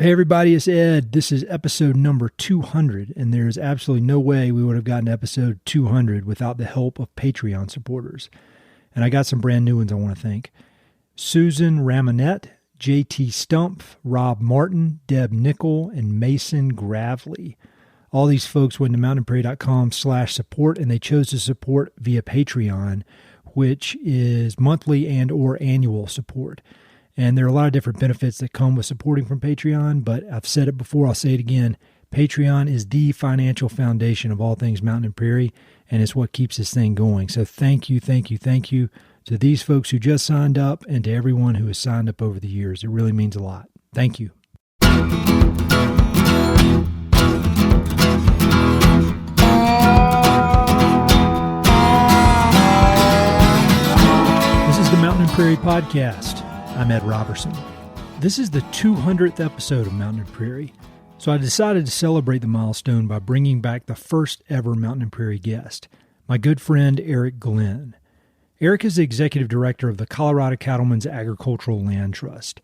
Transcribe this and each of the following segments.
Hey everybody, it's Ed. This is episode number 200, and there is absolutely no way we would have gotten episode 200 without the help of Patreon supporters. And I got some brand new ones I want to thank. Susan Ramonette, JT Stump, Rob Martin, Deb Nickel, and Mason Gravely. All these folks went to mountainprairie.com/support, and they chose to support via Patreon, which is monthly and or annual support. And there are a lot of different benefits that come with supporting from Patreon, but I've said it before, I'll say it again. Patreon is the financial foundation of all things Mountain and Prairie, and it's what keeps this thing going. So thank you to these folks who just signed up and to everyone who has signed up over the years. It really means a lot. Thank you. This is the Mountain and Prairie Podcast. I'm Ed Robertson. This is the 200th episode of Mountain and Prairie, so I decided to celebrate the milestone by bringing back the first ever Mountain and Prairie guest, my good friend Erik Glenn. Erik is the executive director of the Colorado Cattlemen's Agricultural Land Trust,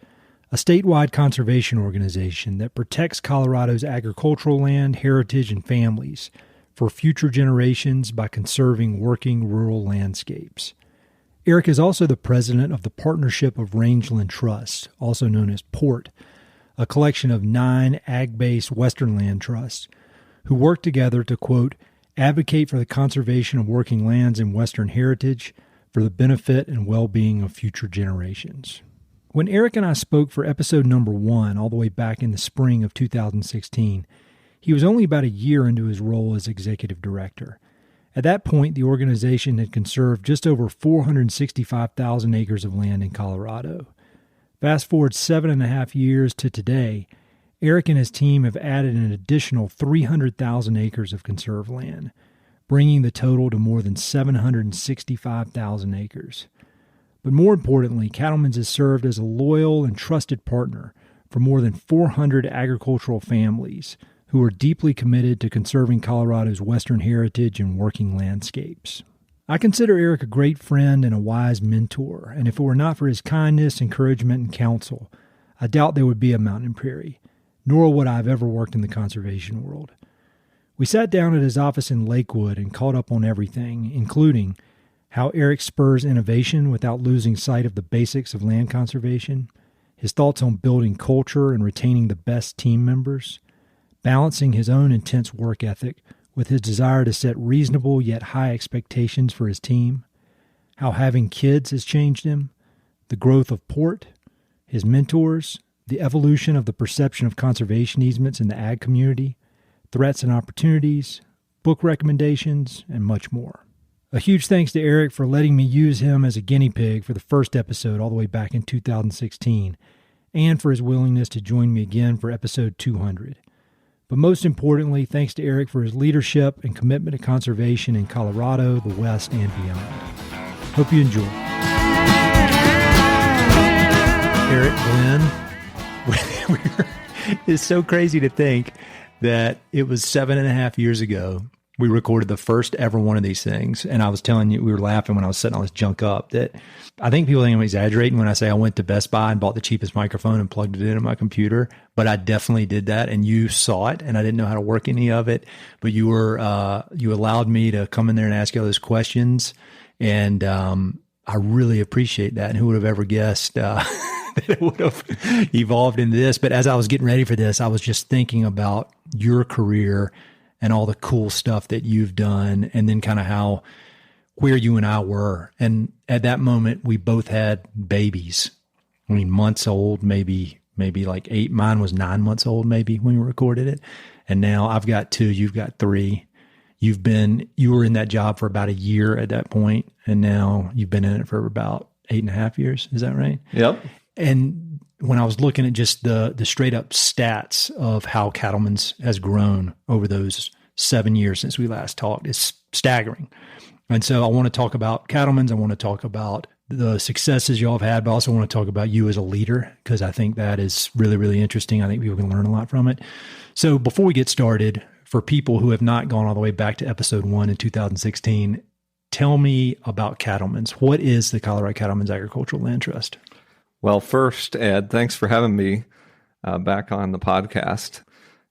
a statewide conservation organization that protects Colorado's agricultural land, heritage, and families for future generations by conserving working rural landscapes. Erik is also the president of the Partnership of Rangeland Trusts, also known as PORT, a collection of 9 ag-based Western land trusts who work together to, quote, advocate for the conservation of working lands and Western heritage for the benefit and well-being of future generations. When Erik and I spoke for episode number 1 all the way back in the spring of 2016, he was only about a year into his role as executive director. At that point, the organization had conserved just over 465,000 acres of land in Colorado. Fast forward 7.5 years to today, Erik and his team have added an additional 300,000 acres of conserved land, bringing the total to more than 765,000 acres. But more importantly, Cattlemen's has served as a loyal and trusted partner for more than 400 agricultural families who are deeply committed to conserving Colorado's Western heritage and working landscapes. I consider Erik a great friend and a wise mentor, and if it were not for his kindness, encouragement, and counsel, I doubt there would be a Mountain and Prairie, nor would I have ever worked in the conservation world. We sat down at his office in Lakewood and caught up on everything, including how Erik spurs innovation without losing sight of the basics of land conservation, his thoughts on building culture and retaining the best team members, balancing his own intense work ethic with his desire to set reasonable yet high expectations for his team, how having kids has changed him, the growth of PORT, his mentors, the evolution of the perception of conservation easements in the ag community, threats and opportunities, book recommendations, and much more. A huge thanks to Erik for letting me use him as a guinea pig for the first episode all the way back in 2016, and for his willingness to join me again for episode 200. But most importantly, thanks to Erik for his leadership and commitment to conservation in Colorado, the West, and beyond. Hope you enjoy. Erik Glenn, it's so crazy to think that it was 7.5 years ago we recorded the first ever one of these things. And I was telling you, we were laughing when I was setting all this junk up, that I think people think I'm exaggerating when I say I went to Best Buy and bought the cheapest microphone and plugged it into my computer. But I definitely did that, and you saw it, and I didn't know how to work any of it. But you were you allowed me to come in there and ask you all those questions, and I really appreciate that. And who would have ever guessed that it would have evolved into this? But as I was getting ready for this, I was just thinking about your career and all the cool stuff that you've done, and then kind of where you and I were. And at that moment, we both had babies. I mean, months old, maybe like 8. Mine was 9 months old, maybe, when we recorded it. And now I've got 2, you've got 3. You were in that job for about a year at that point, and now you've been in it for about 8.5 years. Is that right? Yep. And when I was looking at just the straight up stats of how Cattlemen's has grown over those 7 years since we last talked, it's staggering. And so I want to talk about Cattlemen's. I want to talk about the successes y'all have had, but I also want to talk about you as a leader, because I think that is really, really interesting. I think people can learn a lot from it. So before we get started, for people who have not gone all the way back to episode 1 in 2016, tell me about Cattlemen's. What is the Colorado Cattlemen's Agricultural Land Trust? Well, first, Ed, thanks for having me. back on the podcast.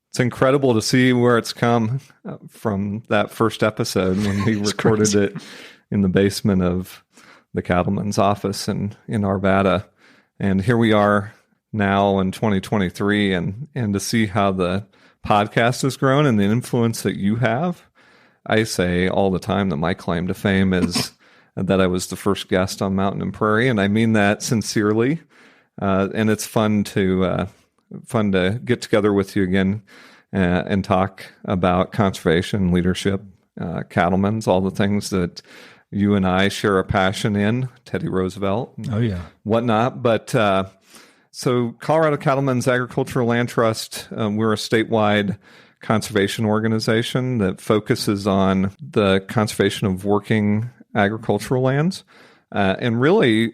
It's incredible to see where it's come from that first episode when we recorded it in the basement of the Cattlemen's office in Arvada. And here we are now in 2023, and to see how the podcast has grown and the influence that you have. I say all the time that my claim to fame is that I was the first guest on Mountain Prairie, and I mean that sincerely. And it's fun to get together with you again and talk about conservation, leadership, cattlemen's, all the things that you and I share a passion in, Teddy Roosevelt, whatnot. But so Colorado Cattlemen's Agricultural Land Trust, we're a statewide conservation organization that focuses on the conservation of working agricultural lands. And really,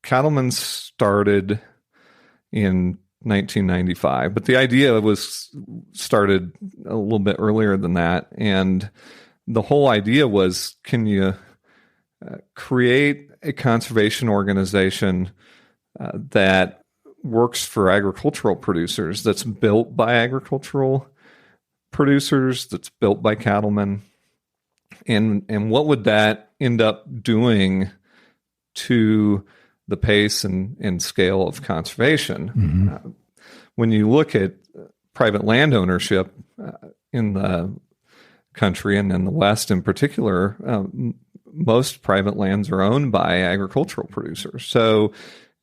Cattlemen started in 1995, but the idea was started a little bit earlier than that. And the whole idea was, can you create a conservation organization that works for agricultural producers, that's built by agricultural producers, that's built by cattlemen? And what would that end up doing to the pace and scale of conservation? Mm-hmm. When you look at private land ownership in the country and in the West in particular, most private lands are owned by agricultural producers. So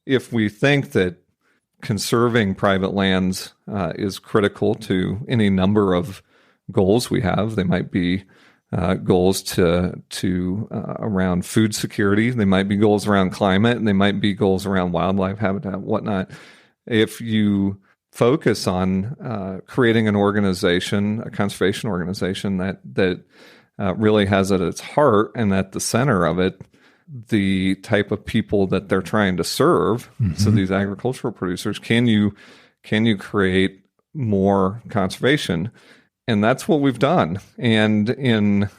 if we think that conserving private lands is critical to any number of goals we have, they might be goals to around food security. They might be goals around climate, and they might be goals around wildlife habitat, whatnot. If you focus on creating an organization, a conservation organization that really has at its heart and at the center of it the type of people that they're trying to serve, mm-hmm. so these agricultural producers, can you create more conservation? And that's what we've done. And in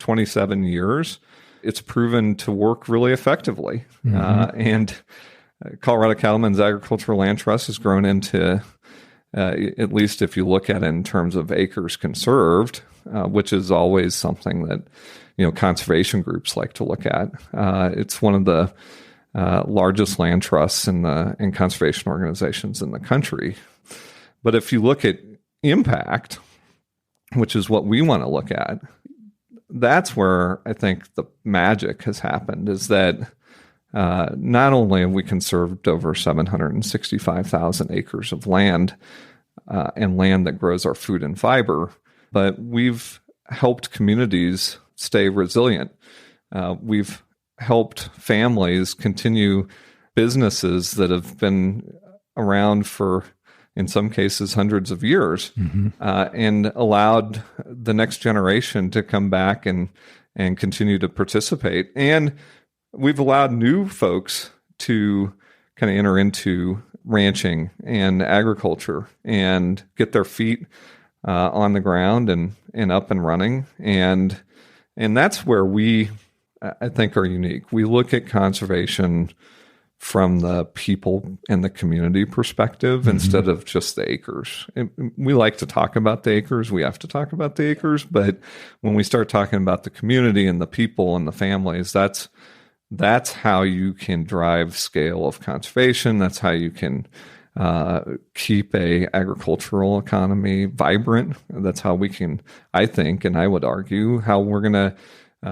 27 years, it's proven to work really effectively. Mm-hmm. And Colorado Cattlemen's Agricultural Land Trust has grown into, at least if you look at it in terms of acres conserved, which is always something that conservation groups like to look at. It's one of the largest land trusts and conservation organizations in the country. But if you look at impact, which is what we want to look at, that's where I think the magic has happened, is that not only have we conserved over 765,000 acres of land and land that grows our food and fiber, but we've helped communities stay resilient. We've helped families continue businesses that have been around for, in some cases, hundreds of years, mm-hmm. And allowed the next generation to come back and continue to participate. And we've allowed new folks to kind of enter into ranching and agriculture and get their feet on the ground and up and running. And that's where we, I think, are unique. We look at conservation from the people and the community perspective, mm-hmm. instead of just the acres. We like to talk about the acres. We have to talk about the acres. But when we start talking about the community and the people and the families, that's how you can drive scale of conservation. That's how you can keep a agricultural economy vibrant. That's how we can, I think, and I would argue, how we're going to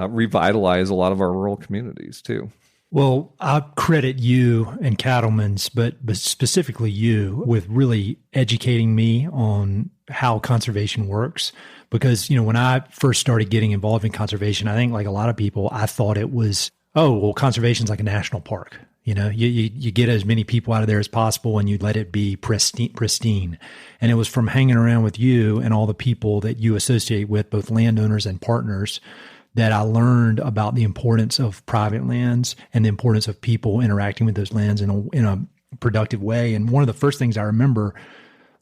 revitalize a lot of our rural communities too. Well, I credit you and Cattlemen's, but specifically you, with really educating me on how conservation works. Because, when I first started getting involved in conservation, I think like a lot of people, I thought it was, conservation's like a national park. You get as many people out of there as possible and you let it be pristine. And it was from hanging around with you and all the people that you associate with, both landowners and partners, that I learned about the importance of private lands and the importance of people interacting with those lands in a productive way. And one of the first things I remember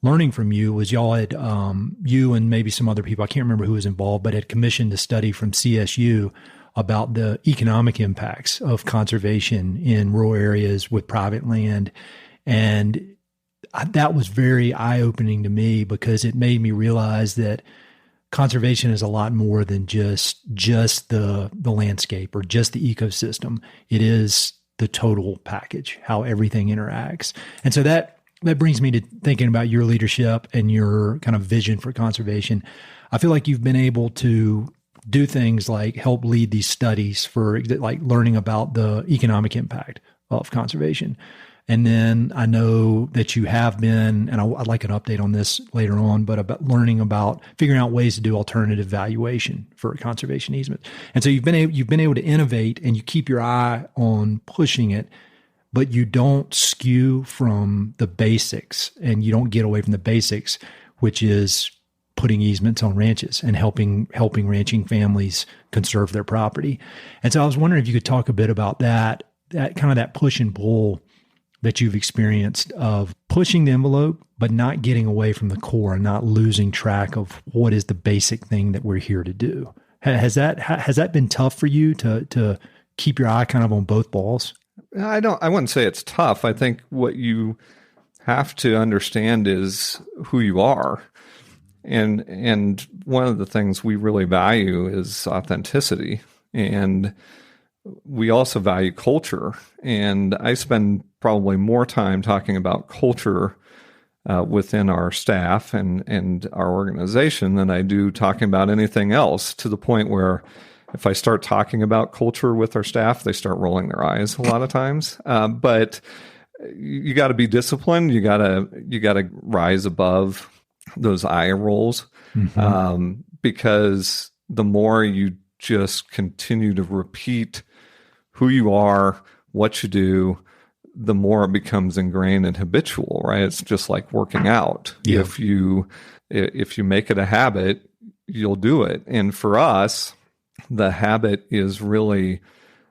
learning from you was y'all had, you and maybe some other people, I can't remember who was involved, but had commissioned a study from CSU about the economic impacts of conservation in rural areas with private land. And that was very eye-opening to me, because it made me realize that conservation is a lot more than just the landscape or just the ecosystem. It is the total package, how everything interacts. And so that brings me to thinking about your leadership and your kind of vision for conservation. I feel like you've been able to do things like help lead these studies for like learning about the economic impact of conservation. And then I know that you have been, and I'd like an update on this later on, but about figuring out ways to do alternative valuation for conservation easements. And so you've been able to innovate, and you keep your eye on pushing it, but you don't skew from the basics, and you don't get away from the basics, which is putting easements on ranches and helping ranching families conserve their property. And so I was wondering if you could talk a bit about that kind of that push and pull that you've experienced of pushing the envelope, but not getting away from the core and not losing track of what is the basic thing that we're here to do. Has that been tough for you to keep your eye kind of on both balls? I wouldn't say it's tough. I think what you have to understand is who you are. And one of the things we really value is authenticity. And we also value culture. And I spend probably more time talking about culture within our staff and our organization than I do talking about anything else, to the point where if I start talking about culture with our staff, they start rolling their eyes a lot of times. But you got to be disciplined. You got to rise above those eye rolls, because the more you just continue to repeat who you are, what you do, the more it becomes ingrained and habitual, right? It's just like working out. Yeah. If you make it a habit, you'll do it. And for us, the habit is really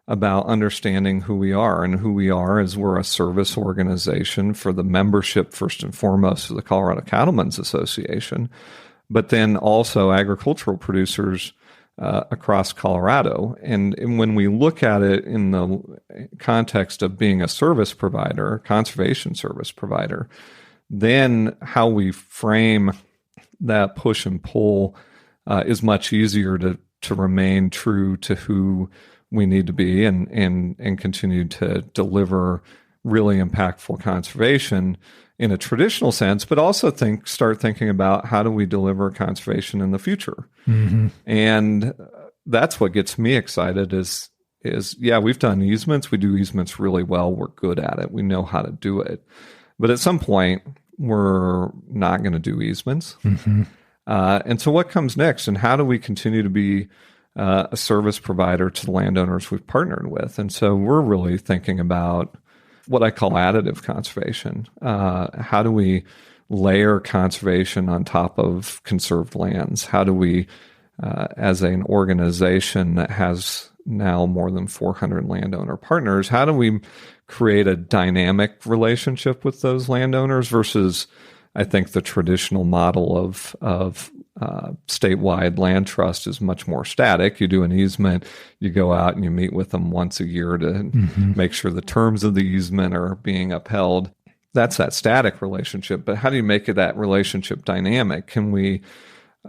about understanding who we are. And who we are is we're a service organization for the membership, first and foremost, of the Colorado Cattlemen's Association, but then also agricultural producers across Colorado. And when we look at it in the context of being a service provider, conservation service provider, then how we frame that push and pull is much easier to remain true to who we need to be and continue to deliver really impactful conservation in a traditional sense, but also start thinking about how do we deliver conservation in the future. Mm-hmm. And that's what gets me excited is yeah, we've done easements. We do easements really well. We're good at it. We know how to do it. But at some point, we're not going to do easements. Mm-hmm. And so what comes next, and how do we continue to be a service provider to the landowners we've partnered with? And so we're really thinking about what I call additive conservation. How do we layer conservation on top of conserved lands? How do we, as an organization that has now more than 400 landowner partners, how do we create a dynamic relationship with those landowners versus, I think, the traditional model of statewide land trust is much more static. You do an easement, you go out and you meet with them once a year to make sure the terms of the easement are being upheld. That's that static relationship. But how do you make that relationship dynamic? Can we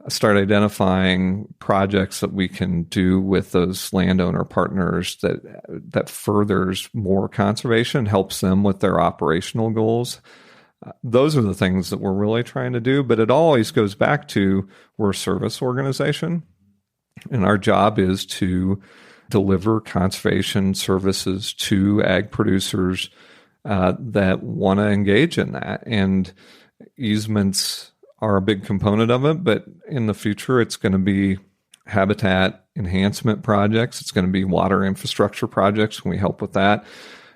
start identifying projects that we can do with those landowner partners that furthers more conservation, helps them with their operational goals? Those are the things that we're really trying to do, but it always goes back to we're a service organization, and our job is to deliver conservation services to ag producers that want to engage in that. And easements are a big component of it, but in the future, it's going to be habitat enhancement projects. It's going to be water infrastructure projects. Can we help with that?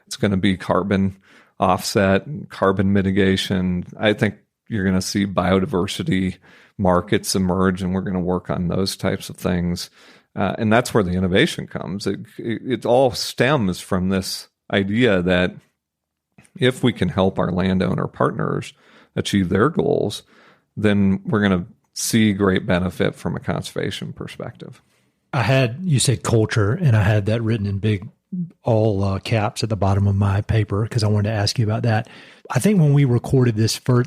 It's going to be carbon offset and carbon mitigation. I think you're going to see biodiversity markets emerge, and we're going to work on those types of things. And that's where the innovation comes. It all stems from this idea that if we can help our landowner partners achieve their goals, then we're going to see great benefit from a conservation perspective. You said culture, and I had that written in big all caps at the bottom of my paper because I wanted to ask you about that. I think when we recorded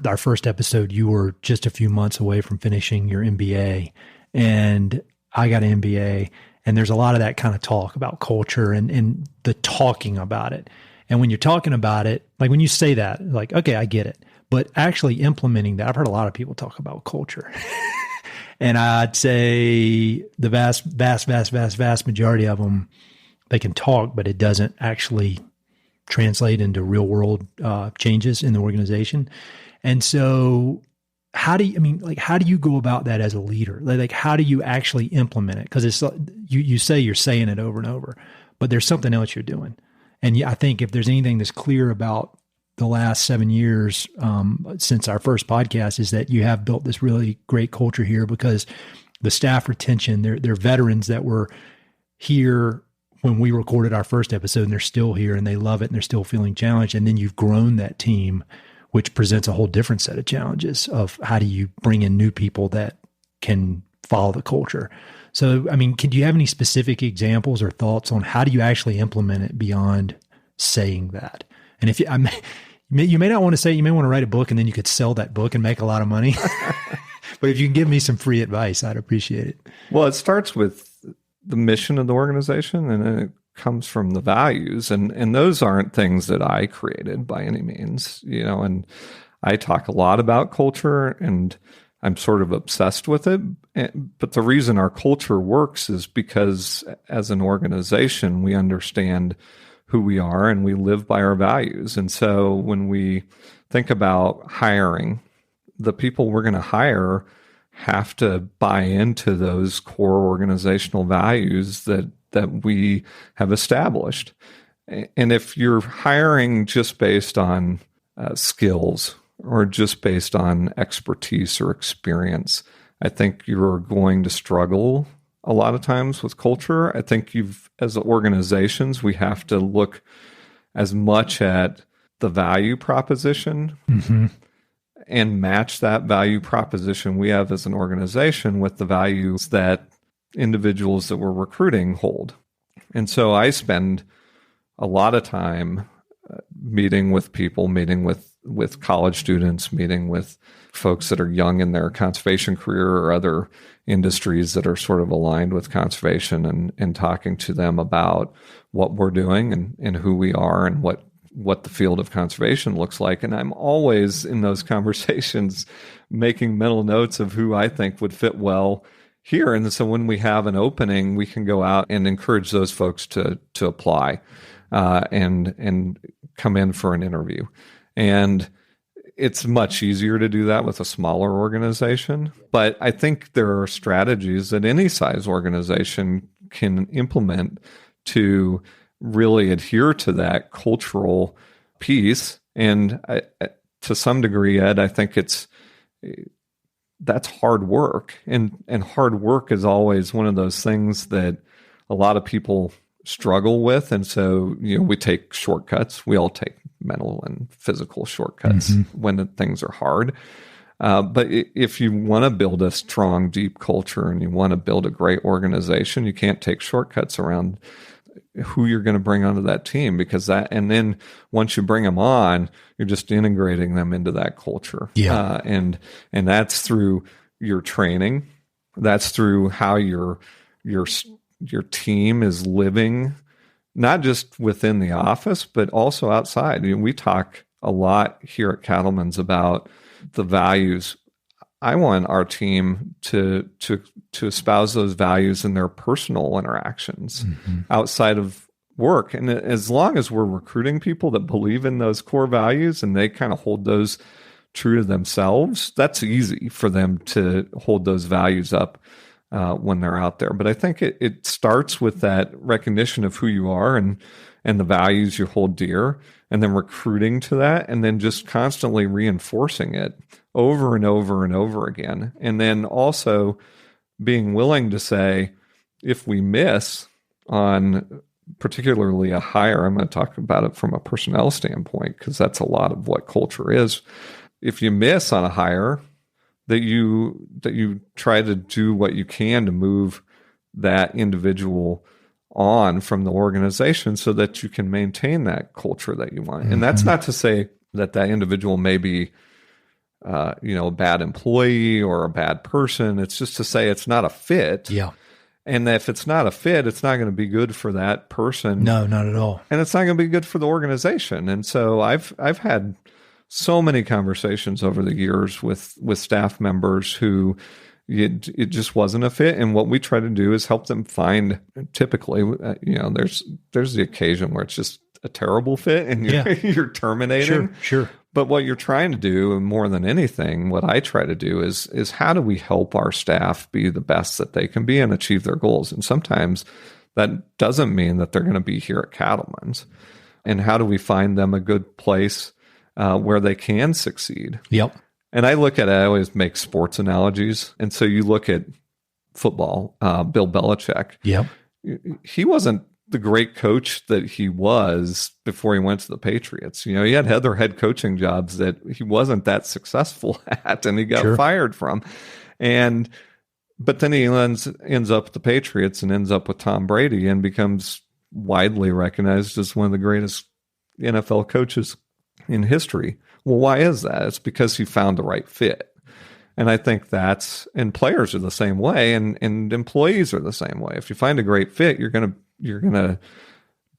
our first episode, you were just a few months away from finishing your MBA, and I got an MBA, and there's a lot of that kind of talk about culture and the talking about it. And when you're talking about it, like when you say that, like, okay, I get it. But actually implementing that, I've heard a lot of people talk about culture. And I'd say the vast majority of them, they can talk, but it doesn't actually translate into real world changes in the organization. And so how do you go about that as a leader? Like how do you actually implement it? Because it's you say you're saying it over and over, but there's something else you're doing. And I think if there's anything that's clear about the last 7 years since our first podcast is that you have built this really great culture here because the staff retention, they're veterans that were here when we recorded our first episode and they're still here and they love it and they're still feeling challenged. And then you've grown that team, which presents a whole different set of challenges of how do you bring in new people that can follow the culture. So, I mean, do you have any specific examples or thoughts on how do you actually implement it beyond saying that? And if you may not want to say, you may want to write a book and then you could sell that book and make a lot of money. But if you can give me some free advice, I'd appreciate it. Well, it starts with the mission of the organization and then it comes from the values. And those aren't things that I created by any means, and I talk a lot about culture and I'm sort of obsessed with it. But the reason our culture works is because as an organization, we understand who we are and we live by our values. And so when we think about hiring, the people we're going to hire have to buy into those core organizational values that we have established. And if you're hiring just based on skills or just based on expertise or experience, I think you're going to struggle a lot of times with culture. I think as organizations, we have to look as much at the value proposition and match that value proposition we have as an organization with the values that individuals that we're recruiting hold. And so I spend a lot of time meeting with people, meeting with college students, meeting with folks that are young in their conservation career or other industries that are sort of aligned with conservation and talking to them about what we're doing and who we are and what the field of conservation looks like. And I'm always in those conversations making mental notes of who I think would fit well here. And so when we have an opening, we can go out and encourage those folks to apply and come in for an interview. And it's much easier to do that with a smaller organization. But I think there are strategies that any size organization can implement to really adhere to that cultural piece. And to some degree, Ed, I think that's hard work. And hard work is always one of those things that a lot of people struggle with. And so, we take shortcuts. We all take mental and physical shortcuts when things are hard. But if you want to build a strong, deep culture and you want to build a great organization, you can't take shortcuts around who you're going to bring onto that team and then once you bring them on, you're just integrating them into that culture. Yeah. And that's through your training. That's through how your team is living, not just within the office, but also outside. We talk a lot here at Cattlemen's about the values. I want our team to espouse those values in their personal interactions outside of work. And as long as we're recruiting people that believe in those core values and they kind of hold those true to themselves, that's easy for them to hold those values up when they're out there. But I think it starts with that recognition of who you are and the values you hold dear, and then recruiting to that, and then just constantly reinforcing it over and over and over again. And then also being willing to say, if we miss on particularly a hire, I'm going to talk about it from a personnel standpoint, because that's a lot of what culture is. If you miss on a hire, that you try to do what you can to move that individual on from the organization so that you can maintain that culture that you want. And that's not to say that individual may be, a bad employee or a bad person. It's just to say it's not a fit. Yeah. And if it's not a fit, it's not going to be good for that person. No, not at all. And it's not going to be good for the organization. And so I've had so many conversations over the years with staff members who it just wasn't a fit. And what we try to do is help them find, typically, there's the occasion where it's just a terrible fit and you're terminating. Sure. But what you're trying to do, more than anything, what I try to do is how do we help our staff be the best that they can be and achieve their goals? And sometimes that doesn't mean that they're going to be here at Cattlemen's. And how do we find them a good place where they can succeed? Yep. And I always make sports analogies. And so you look at football, Bill Belichick. Yep. He wasn't the great coach that he was before he went to the Patriots. He had other head coaching jobs that he wasn't that successful at and he got fired from. But then he ends up at the Patriots and ends up with Tom Brady and becomes widely recognized as one of the greatest NFL coaches in history. Well, why is that? It's because he found the right fit. And I think and players are the same way and employees are the same way. If you find a great fit, you're going to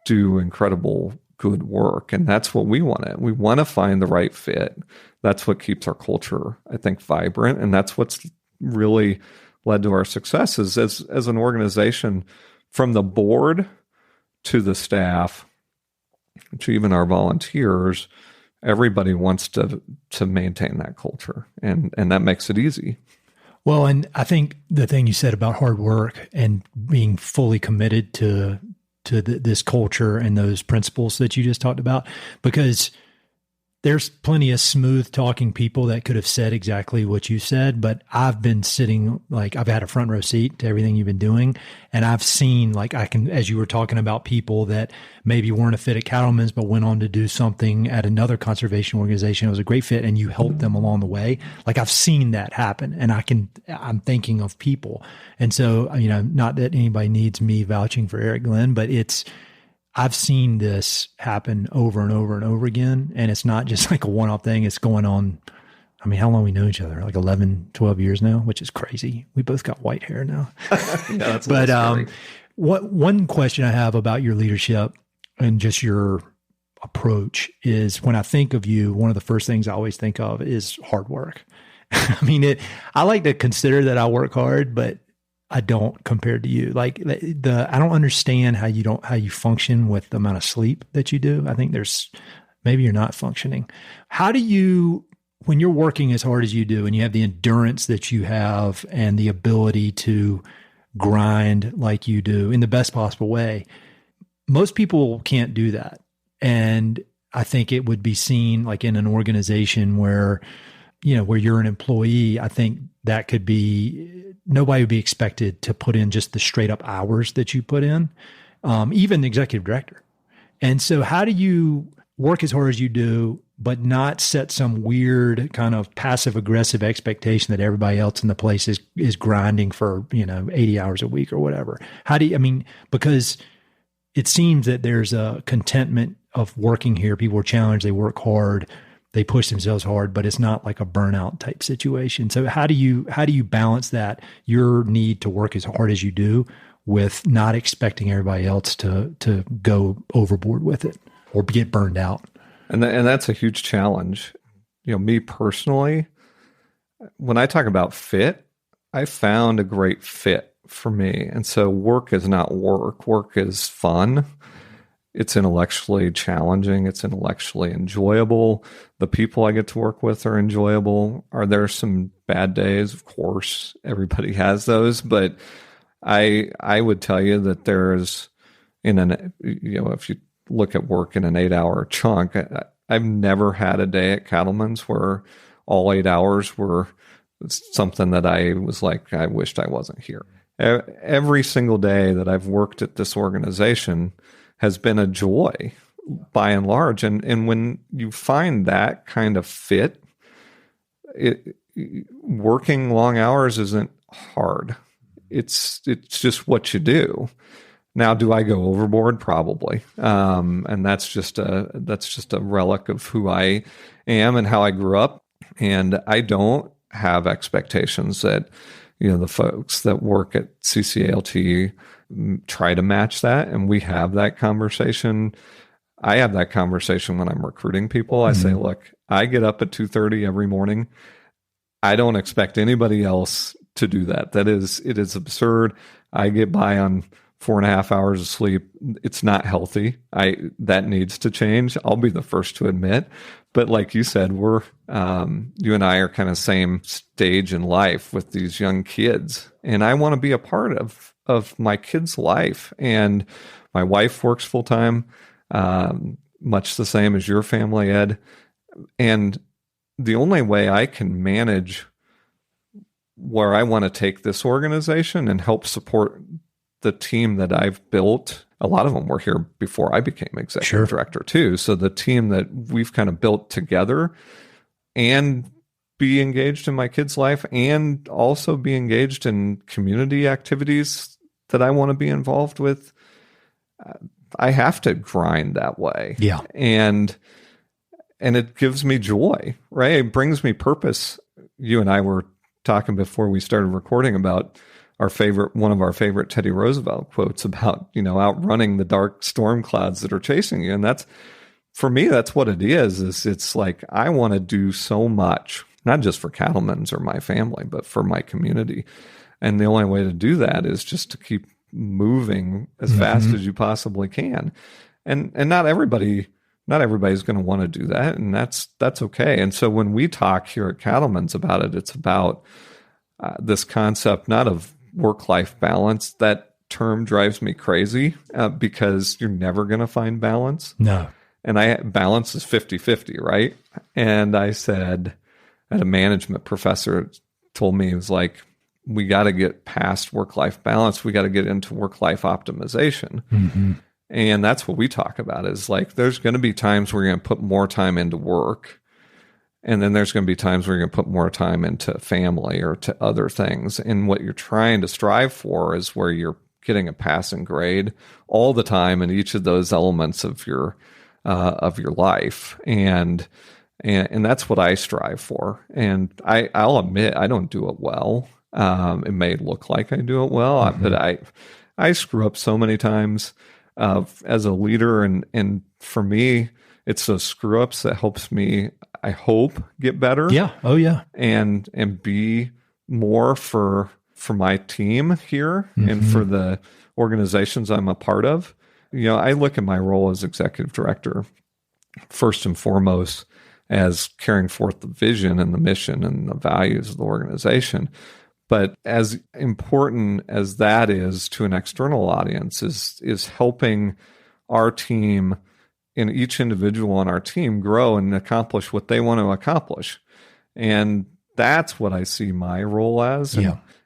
do incredible good work. And that's what we want. We want to find the right fit. That's what keeps our culture, I think, vibrant. And that's what's really led to our successes as an organization, from the board to the staff to even our volunteers. Everybody wants to maintain that culture, and that makes it easy. Well, and I think the thing you said about hard work and being fully committed to this culture and those principles that you just talked about, because there's plenty of smooth talking people that could have said exactly what you said, but I've been sitting, I've had a front row seat to everything you've been doing. And I've seen, as you were talking about people that maybe weren't a fit at Cattlemen's, but went on to do something at another conservation organization. It was a great fit and you helped them along the way. I've seen that happen and I'm thinking of people. And so, not that anybody needs me vouching for Erik Glenn, but I've seen this happen over and over and over again. And it's not just a one-off thing. It's going on. I mean, how long we know each other? 11, 12 years now, which is crazy. We both got white hair now. That's but one question I have about your leadership and just your approach is, when I think of you, one of the first things I always think of is hard work. I mean, I like to consider that I work hard, but I don't compared to you. I don't understand how you function with the amount of sleep that you do. I think maybe you're not functioning. How do you, when you're working as hard as you do and you have the endurance that you have and the ability to grind like you do in the best possible way, most people can't do that. And I think it would be seen in an organization where you're an employee. I think that could be, nobody would be expected to put in just the straight up hours that you put in, even the executive director. And so how do you work as hard as you do, but not set some weird kind of passive aggressive expectation that everybody else in the place is grinding for, 80 hours a week or whatever? Because it seems that there's a contentment of working here. People are challenged. They work hard. They push themselves hard, but it's not like a burnout type situation. So how do you balance that, your need to work as hard as you do, with not expecting everybody else to go overboard with it or get burned out? And that's a huge challenge. Me personally, when I talk about fit, I found a great fit for me. And so work is not work. Work is fun. It's intellectually challenging. It's intellectually enjoyable. The people I get to work with are enjoyable. Are there some bad days? Of course, everybody has those. But I would tell you that there's, if you look at work in an 8-hour chunk, I've never had a day at Cattlemen's where all 8 hours were something that I was I wished I wasn't here. Every single day that I've worked at this organization has been a joy by and large. And when you find that kind of fit, working long hours isn't hard. It's just what you do. Now, do I go overboard? Probably. And that's just a relic of who I am and how I grew up. And I don't have expectations that, the folks that work at CCALT try to match that. And we have that conversation. I have that conversation when I'm recruiting people. I say, look, I get up at 2:30 every morning. I don't expect anybody else to do that. It is absurd. I get by on 4.5 hours of sleep. It's not healthy. That needs to change. I'll be the first to admit. But like you said, you and I are kind of same stage in life with these young kids. And I want to be a part of my kids' life. And my wife works full time, much the same as your family, Ed. And the only way I can manage where I want to take this organization and help support the team that I've built, a lot of them were here before I became executive director too. So the team that we've kind of built together, and be engaged in my kids' life and also be engaged in community activities that I want to be involved with, I have to grind that way. Yeah. And it gives me joy, right? It brings me purpose. You and I were talking before we started recording about one of our favorite Teddy Roosevelt quotes about, outrunning the dark storm clouds that are chasing you. And that's, for me, that's what it is it's like, I want to do so much, not just for Cattlemen's or my family, but for my community. And the only way to do that is just to keep moving as fast as you possibly can. And not everybody's going to want to do that. And that's okay. And so when we talk here at Cattlemen's about it, it's about this concept, not of work-life balance. That term drives me crazy because you're never going to find balance. No. And balance is 50-50, right? And I said, a management professor told me, he was like, we got to get past work-life balance. We got to get into work-life optimization. Mm-hmm. And that's what we talk about, is like, there's going to be times where you're going to put more time into work. And then there's going to be times where you're going to put more time into family or to other things. And what you're trying to strive for is where you're getting a passing grade all the time in each of those elements of your life. And that's what I strive for. And I'll admit, I don't do it well. It may look like I do it well, but I screw up so many times as a leader. And for me, it's those screw ups that helps me, I hope, get better. Yeah. Oh yeah. And be more for my team here and for the organizations I'm a part of. I look at my role as executive director first and foremost as carrying forth the vision and the mission and the values of the organization. But as important as that is to an external audience is helping our team and each individual on our team grow and accomplish what they want to accomplish. And that's what I see my role as.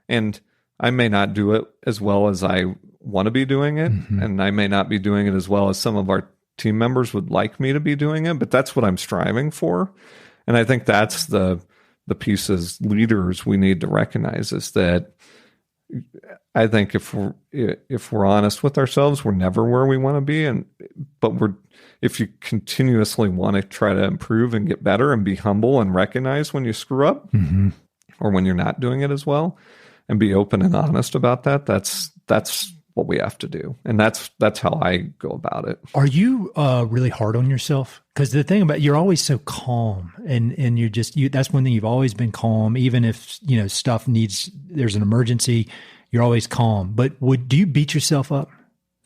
And I may not do it as well as I want to be doing it. And I may not be doing it as well as some of our team members would like me to be doing it, but that's what I'm striving for. And I think that's the piece as leaders we need to recognize, is that I think if we're honest with ourselves, we're never where we want to be. But if you continuously want to try to improve and get better and be humble and recognize when you screw up or when you're not doing it as well, and be open and honest about that, that's what we have to do. And that's how I go about it. Are you really hard on yourself? Because the thing about, you're always so calm, and you're just, that's one thing, you've always been calm, even if, stuff there's an emergency, you're always calm. But do you beat yourself up?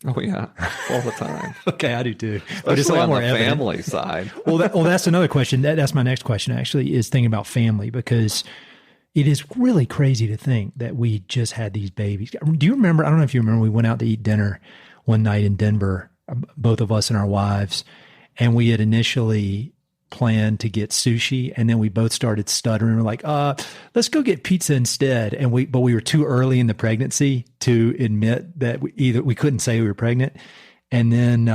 Oh yeah, all the time. Okay, I do too. But it's a lot more on the family side. Well, that's another question. That's my next question, actually, is thinking about family, because it is really crazy to think that we just had these babies. Do you remember? I don't know if you remember. We went out to eat dinner one night in Denver, both of us and our wives, and we had initially planned to get sushi, and then we both started stuttering. We're like, let's go get pizza instead. But we were too early in the pregnancy to admit that we couldn't say we were pregnant. And then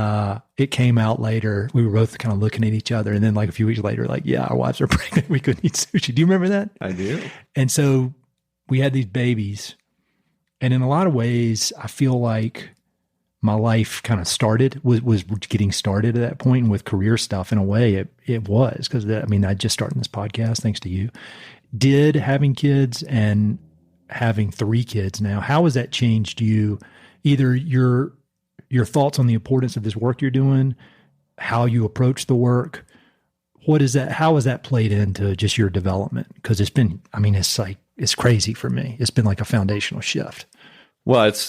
it came out later. We were both kind of looking at each other. And then like a few weeks later, like, yeah, our wives are pregnant. We couldn't eat sushi. Do you remember that? I do. And so we had these babies. And in a lot of ways, I feel like my life kind of started, was getting started at that point. And with career stuff, in a way, it was, because I just started this podcast thanks to you. Did having kids and having 3 kids now, how has that changed you? Either your thoughts on the importance of this work you're doing, how you approach the work. What is that? How has that played into just your development? Because it's been, it's crazy for me. It's been like a foundational shift. Well, it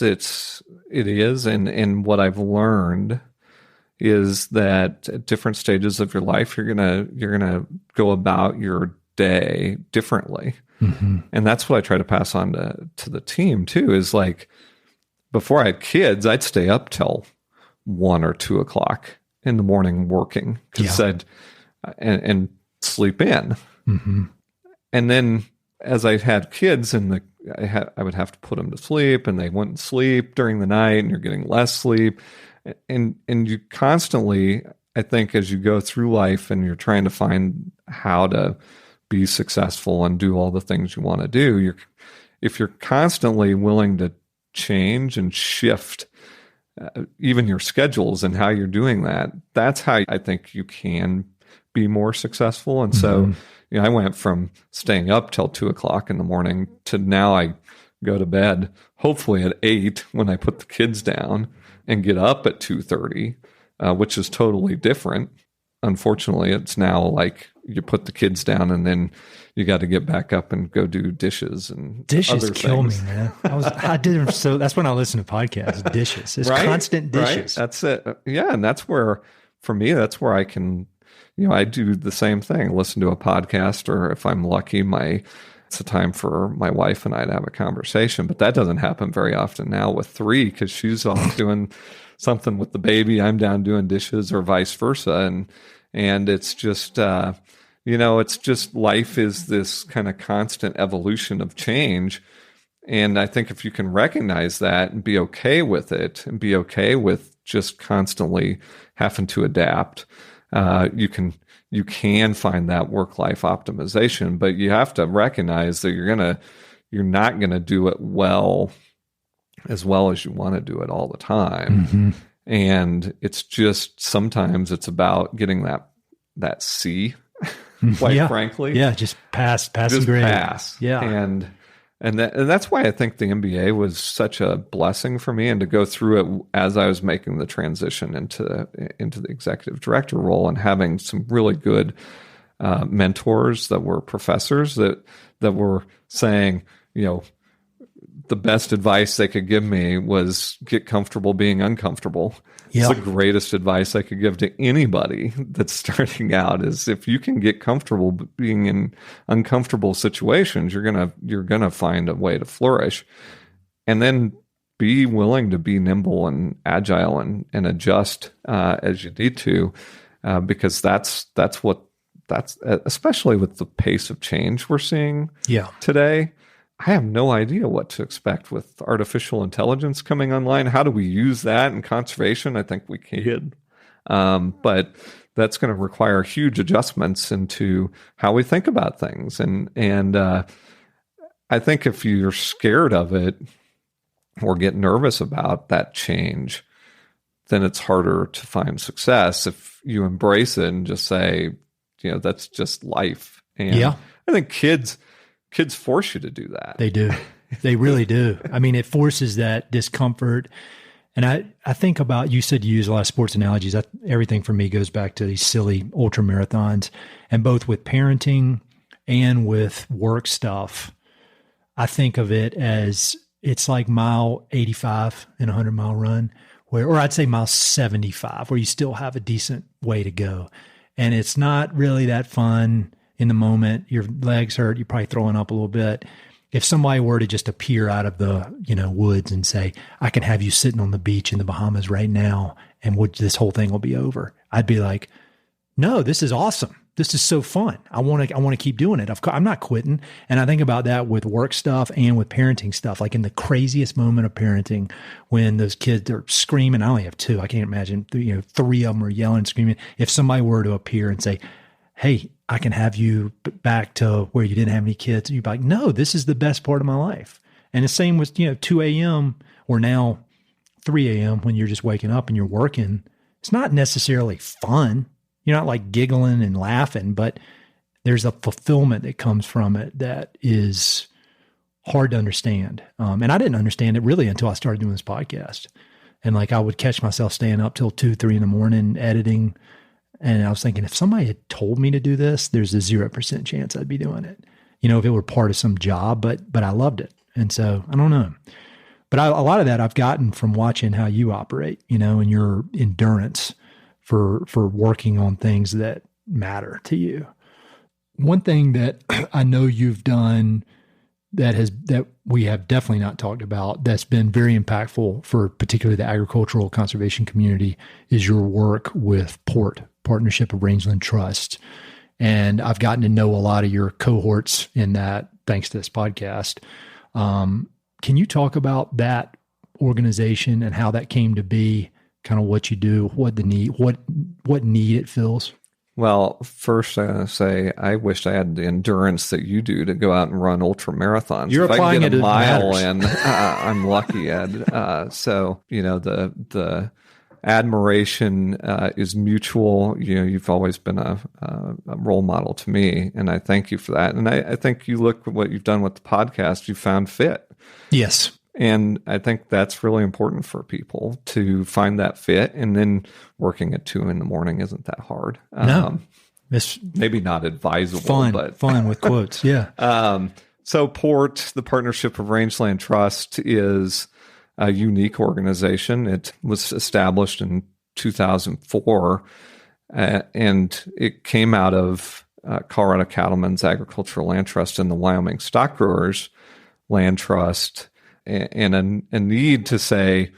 is. And what I've learned is that at different stages of your life, you're going to go about your day differently. Mm-hmm. And that's what I try to pass on to the team too, is like, before I had kids, I'd stay up till 1 or 2 o'clock in the morning working, because and sleep in. Mm-hmm. And then as I had kids, and I would have to put them to sleep, and they wouldn't sleep during the night, and you're getting less sleep. And you constantly, I think, as you go through life and you're trying to find how to be successful and do all the things you want to do, if you're constantly willing to change and shift even your schedules and how you're doing that, that's how I think you can be more successful. And so, I went from staying up till 2 o'clock in the morning to now I go to bed hopefully at 8 when I put the kids down, and get up at 2:30, which is totally different. Unfortunately, it's now like you put the kids down and then you got to get back up and go do dishes and dishes other kill things. Me, man. I did them. So that's when I listen to podcasts. Dishes. It's right? Constant dishes. Right? That's it. Yeah. And that's where, for me, that's where I can, I do the same thing, listen to a podcast, or if I'm lucky, it's a time for my wife and I to have a conversation. But that doesn't happen very often now with 3, because she's off doing something with the baby. I'm down doing dishes, or vice versa. And it's just, it's just, life is this kind of constant evolution of change. And I think if you can recognize that and be okay with it, and be okay with just constantly having to adapt, you can find that work-life optimization. But you have to recognize that you're not gonna do it as well as you want to do it all the time. Mm-hmm. And it's just, sometimes it's about getting that C, quite frankly. Yeah, just pass just grade. Pass. Yeah. And that's why I think the MBA was such a blessing for me, and to go through it as I was making the transition into the executive director role, and having some really good mentors that were professors that were saying, the best advice they could give me was get comfortable being uncomfortable. Yep. It's the greatest advice I could give to anybody that's starting out, is if you can get comfortable being in uncomfortable situations, you're gonna find a way to flourish. And then be willing to be nimble and agile and adjust as you need to, because that's especially with the pace of change we're seeing today. I have no idea what to expect with artificial intelligence coming online. How do we use that in conservation? I think we can. But that's going to require huge adjustments into how we think about things. And I think if you're scared of it or get nervous about that change, then it's harder to find success. If you embrace it and just say, that's just life. And I think kids force you to do that. They do. They really do. It forces that discomfort. And I think about, you said you use a lot of sports analogies. Everything for me goes back to these silly ultra marathons. And both with parenting and with work stuff, I think of it as, it's like mile 85 in a 100-mile run, or I'd say mile 75, where you still have a decent way to go. And it's not really that fun in the moment. Your legs hurt. You're probably throwing up a little bit. If somebody were to just appear out of the woods and say, I can have you sitting on the beach in the Bahamas right now, and this whole thing will be over, I'd be like, no, this is awesome. This is so fun. I want to keep doing it. I'm not quitting. And I think about that with work stuff and with parenting stuff. Like in the craziest moment of parenting, when those kids are screaming, I only have 2. I can't imagine, 3 of them are yelling and screaming. If somebody were to appear and say, hey, I can have you back to where you didn't have any kids, you'd be like, no, this is the best part of my life. And the same with, 2 a.m. or now 3 a.m. when you're just waking up and you're working, it's not necessarily fun. You're not like giggling and laughing, but there's a fulfillment that comes from it that is hard to understand. And I didn't understand it really until I started doing this podcast. And like, I would catch myself staying up till 2, 3 in the morning editing. And I was thinking, if somebody had told me to do this, there's a 0% chance I'd be doing it. You know, if it were part of some job, but I loved it. And so I don't know. But a lot of that I've gotten from watching how you operate, you know, and your endurance for working on things that matter to you. One thing that I know you've done that we have definitely not talked about that's been very impactful for particularly the agricultural conservation community is your work with PORT, Partnership of Rangeland Trust. And I've gotten to know a lot of your cohorts in that thanks to this podcast. Can you talk about that organization and how that came to be, kind of what you do, what the need, what need it fills? Well, first I say I wish I had the endurance that you do to go out and run ultra marathons. You're if applying I can get it a mile matters. in, I'm lucky, Ed. So you know the admiration is mutual. You know, you've always been a role model to me, and I thank you for that. And I think you look at what you've done with the podcast. You found fit. Yes. And I think that's really important for people to find that fit. And then working at 2 a.m. isn't that hard. No, it's maybe not advisable, fun with quotes. Yeah. So PORT, the Partnership of Rangeland Trust, is a unique organization. It was established in 2004, and it came out of Colorado Cattlemen's Agricultural Land Trust and the Wyoming Stock Growers Land Trust, and a need to say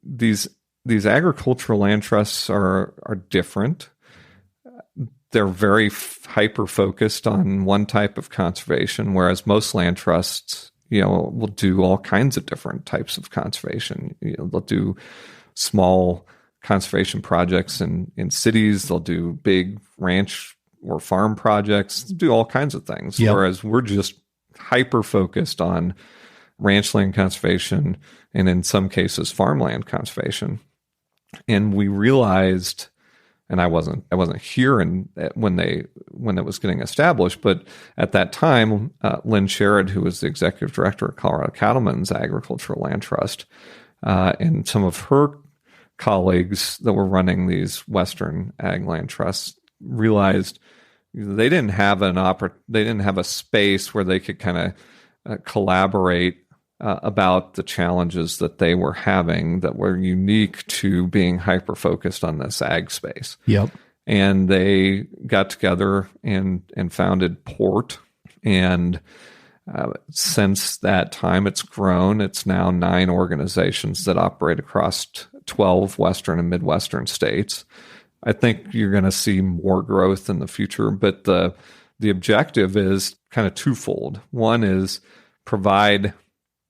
these agricultural land trusts are different. They're very hyper focused on one type of conservation, whereas most land trusts, you know, will do all kinds of different types of conservation. You know, they'll do small conservation projects in cities. They'll do big ranch or farm projects. They'll do all kinds of things. Yep. Whereas we're just hyper focused on ranch land conservation and in some cases farmland conservation. And we realized, and I wasn't here when it was getting established, but at that time, Lynn Sherrod, who was the executive director of Colorado Cattlemen's Agricultural Land Trust, and some of her colleagues that were running these Western ag land trusts realized they didn't have a space where they could kind of collaborate about the challenges that they were having that were unique to being hyper-focused on this ag space. Yep. And they got together and founded PORT. And since that time, it's grown. It's now 9 organizations that operate across 12 Western and Midwestern states. I think you're going to see more growth in the future, but the objective is kind of twofold. One is provide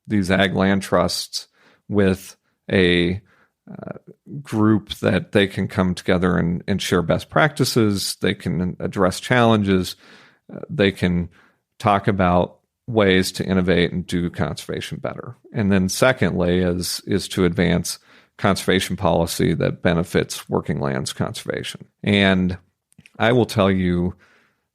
these ag land trusts with a group that they can come together and share best practices. They can address challenges. They can talk about ways to innovate and do conservation better. And then secondly is to advance conservation policy that benefits working lands conservation. And I will tell you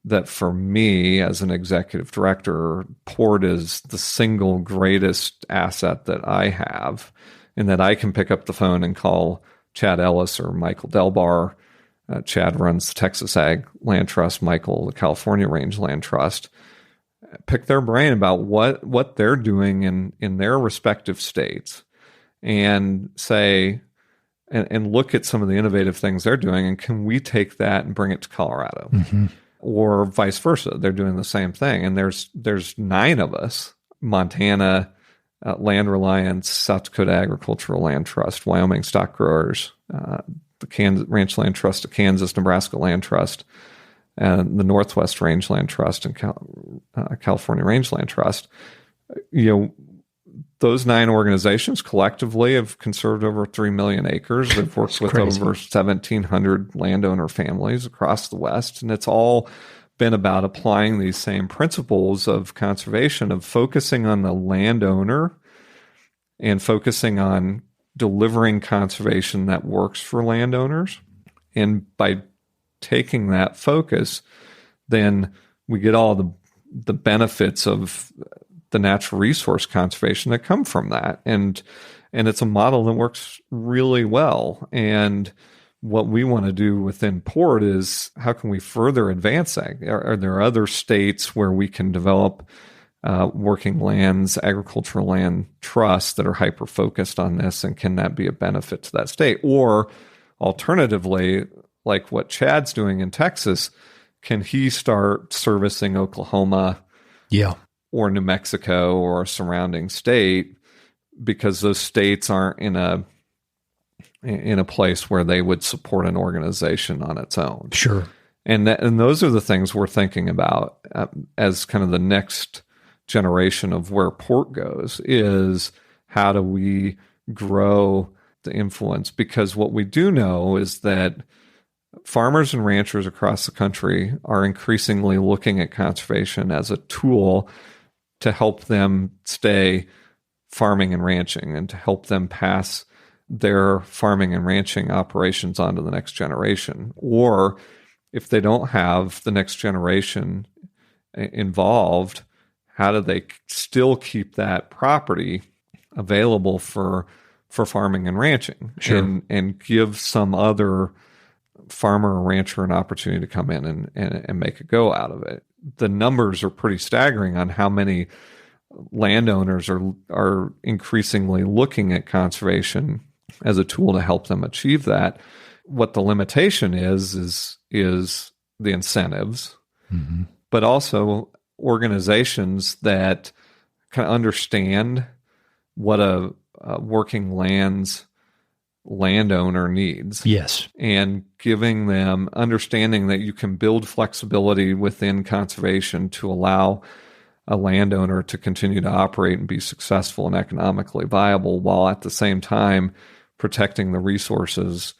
that for me as an executive director, PORT is the single greatest asset that I have, in that I can pick up the phone and call Chad Ellis or Michael Delbar. Chad runs the Texas Ag Land Trust, Michael, the California Range Land Trust. Pick their brain about what they're doing in their respective states, and say, and look at some of the innovative things they're doing, and can we take that and bring it to Colorado? Mm-hmm. Or vice versa. They're doing the same thing. And there's 9 of us: Montana Land Reliance, South Dakota Agricultural Land Trust, Wyoming Stock Growers, the Kansas Ranch Land Trust of Kansas, Nebraska Land Trust, and the Northwest Range Land Trust and California Range Land Trust. You know, those 9 organizations collectively have conserved over 3 million acres. They've worked with over 1,700 landowner families across the West. And it's all been about applying these same principles of conservation, of focusing on the landowner and focusing on delivering conservation that works for landowners. And by taking that focus, then we get all the benefits of the natural resource conservation that come from that. And it's a model that works really well. And what we want to do within Port is how can we further advance that? Are there other states where we can develop working lands, agricultural land trusts that are hyper-focused on this, and can that be a benefit to that state? Or alternatively, like what Chad's doing in Texas, can he start servicing Oklahoma or New Mexico or a surrounding state, because those states aren't in a place where they would support an organization on its own. Sure. And those are the things we're thinking about as kind of the next generation of where Port goes, is how do we grow the influence? Because what we do know is that farmers and ranchers across the country are increasingly looking at conservation as a tool to help them stay farming and ranching, and to help them pass their farming and ranching operations on to the next generation. Or if they don't have the next generation involved, how do they still keep that property available for farming and ranching? Sure. And give some other farmer or rancher an opportunity to come in and make a go out of it. The numbers are pretty staggering on how many landowners are increasingly looking at conservation as a tool to help them achieve that. What the limitation is the incentives, but also organizations that kind of understand what a working landowner needs. Yes. And giving them understanding that you can build flexibility within conservation to allow a landowner to continue to operate and be successful and economically viable, while at the same time protecting the resources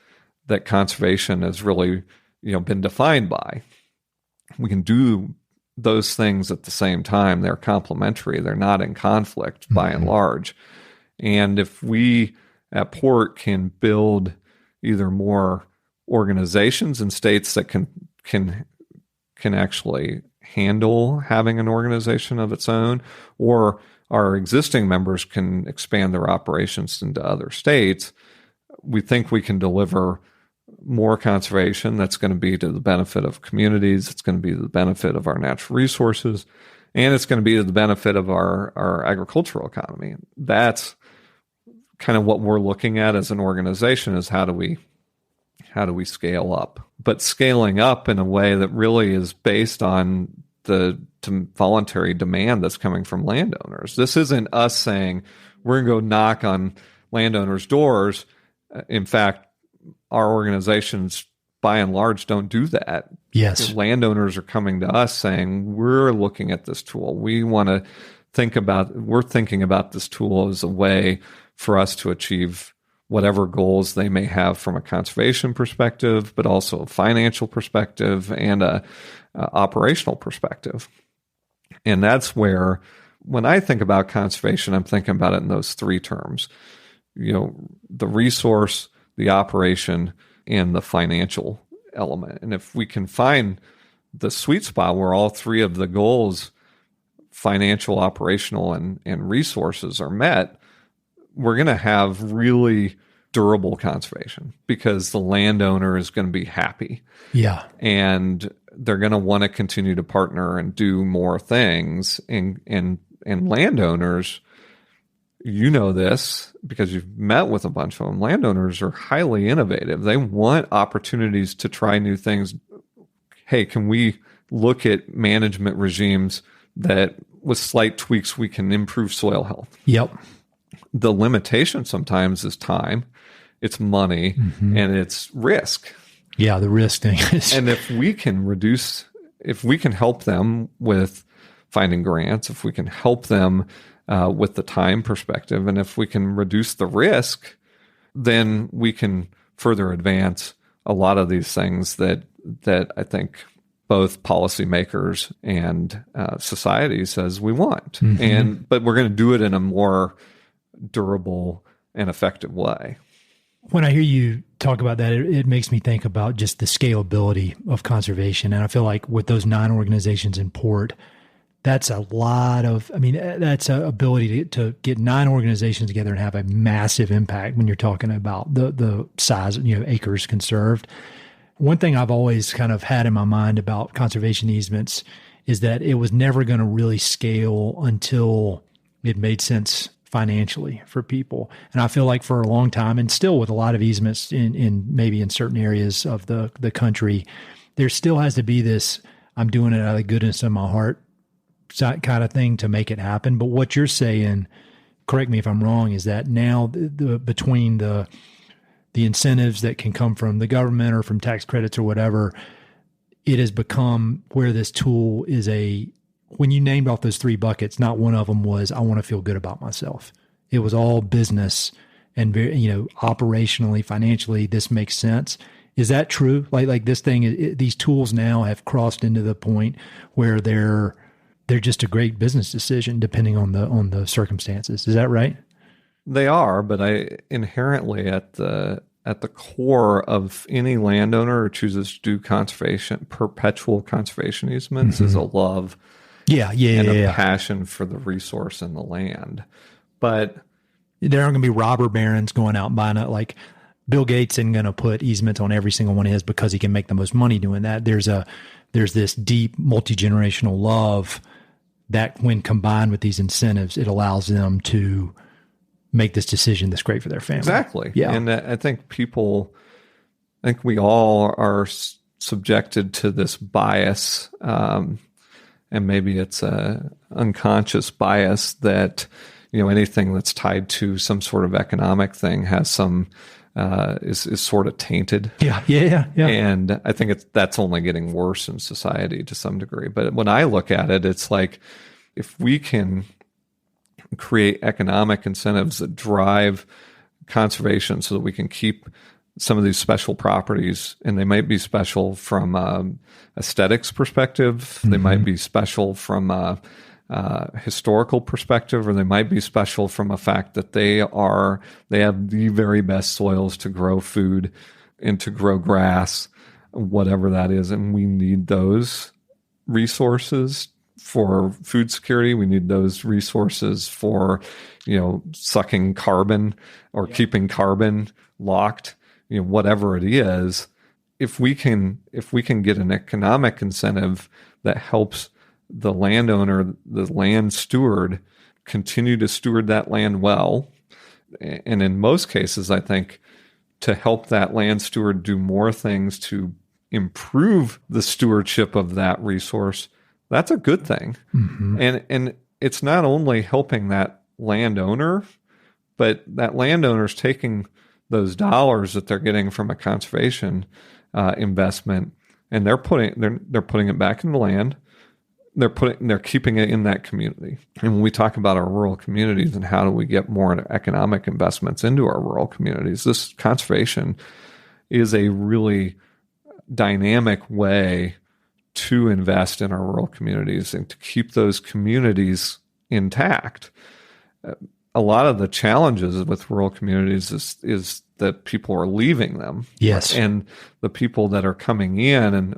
that conservation has really, been defined by. We can do those things at the same time. They're complementary. They're not in conflict by and large. And if we at Port can build either more organizations in states that can actually handle having an organization of its own, or our existing members can expand their operations into other states, we think we can deliver more conservation that's going to be to the benefit of communities, it's going to be to the benefit of our natural resources, and it's going to be to the benefit of our agricultural economy. That's kind of what we're looking at as an organization, is how do we scale up? But scaling up in a way that really is based on the voluntary demand that's coming from landowners. This isn't us saying we're going to go knock on landowners' doors. In fact, our organizations, by and large, don't do that. Yes. Landowners are coming to us saying, we're looking at this tool. We're thinking about this tool as a way for us to achieve whatever goals they may have from a conservation perspective, but also a financial perspective and a operational perspective. And that's where, when I think about conservation, I'm thinking about it in those three terms. The resource, the operation, and the financial element. And if we can find the sweet spot where all three of the goals, financial, operational, and resources, are met, we're going to have really durable conservation, because the landowner is going to be happy. Yeah. And they're going to want to continue to partner and do more things. And landowners, this because you've met with a bunch of them. Landowners are highly innovative. They want opportunities to try new things. Hey, can we look at management regimes that with slight tweaks we can improve soil health? Yep. The limitation sometimes is time, it's money, and it's risk. Yeah, the risk thing is. And if we can help them with finding grants, if we can help them with the time perspective, and if we can reduce the risk, then we can further advance a lot of these things that I think both policymakers and society says we want. But we're going to do it in a more durable and effective way. When I hear you talk about that, it makes me think about just the scalability of conservation. And I feel like with those 9 organizations in port, that's a lot of, that's an ability to get 9 organizations together and have a massive impact when you're talking about the size, acres conserved. One thing I've always kind of had in my mind about conservation easements is that it was never going to really scale until it made sense financially for people. And I feel like for a long time, and still with a lot of easements in maybe in certain areas of the country, there still has to be this, I'm doing it out of the goodness of my heart kind of thing to make it happen. But what you're saying, correct me if I'm wrong, is that now between the incentives that can come from the government or from tax credits or whatever, it has become where this tool is when you named off those 3 buckets, not one of them was, I want to feel good about myself. It was all business and very, operationally, financially, this makes sense. Is that true? Like this thing, these tools now have crossed into the point where they're just a great business decision depending on the circumstances. Is that right? They are, but inherently at the core of any landowner who chooses to do conservation, perpetual conservation easements, is a love and a passion for the resource and the land. But there aren't going to be robber barons going out and buying it. Like Bill Gates isn't going to put easements on every single one of his because he can make the most money doing that. There's this deep multi-generational love that when combined with these incentives, it allows them to make this decision that's great for their family. Exactly. Yeah. And I think we all are subjected to this bias, and maybe it's a unconscious bias that, anything that's tied to some sort of economic thing has some, is sort of tainted. Yeah. And I think that's only getting worse in society to some degree. But when I look at it, it's like, if we can create economic incentives that drive conservation so that we can keep some of these special properties, and they might be special from aesthetics perspective, they might be special from a historical perspective, or they might be special from a fact that they have the very best soils to grow food and to grow grass, whatever that is, and we need those resources for food security. We need those resources for, sucking carbon or keeping carbon locked, whatever it is. If we can get an economic incentive that helps the landowner, the land steward, continue to steward that land well, and in most cases, I think, to help that land steward do more things to improve the stewardship of that resource, that's a good thing. And it's not only helping that landowner, but that landowner's taking those dollars that they're getting from a conservation investment, and they're putting it back in the land. They're keeping it in that community. And when we talk about our rural communities and how do we get more economic investments into our rural communities, this conservation is a really dynamic way to invest in our rural communities and to keep those communities intact. A lot of the challenges with rural communities is that people are leaving them. Yes. And the people that are coming in and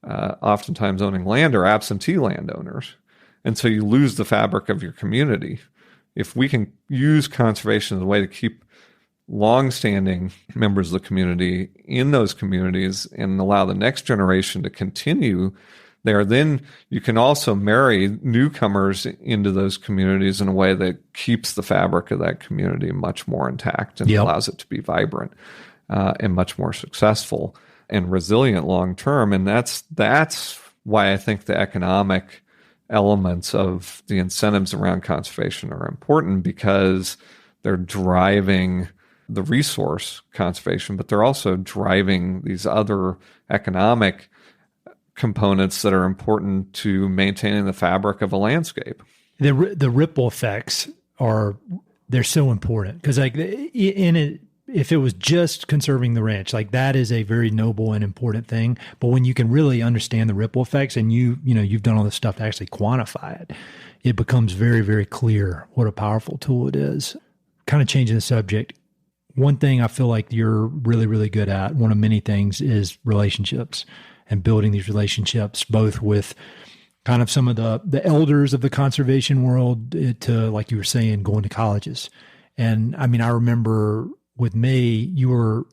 oftentimes owning land are absentee landowners. And so you lose the fabric of your community. If we can use conservation as a way to keep longstanding members of the community in those communities and allow the next generation to continue there, then you can also marry newcomers into those communities in a way that keeps the fabric of that community much more intact and allows it to be vibrant and much more successful and resilient long term. And that's why I think the economic elements of the incentives around conservation are important, because they're driving the resource conservation, but they're also driving these other economic components that are important to maintaining the fabric of a landscape. The ripple effects they're so important, because if it was just conserving the ranch, like that is a very noble and important thing. But when you can really understand the ripple effects and you've done all this stuff to actually quantify it, it becomes very, very clear what a powerful tool it is. kind of changing the subject, one thing I feel like you're really, really good at, one of many things, is relationships and building these relationships, both with kind of some of the elders of the conservation world to, like you were saying, going to colleges. And I mean, I remember with me, you were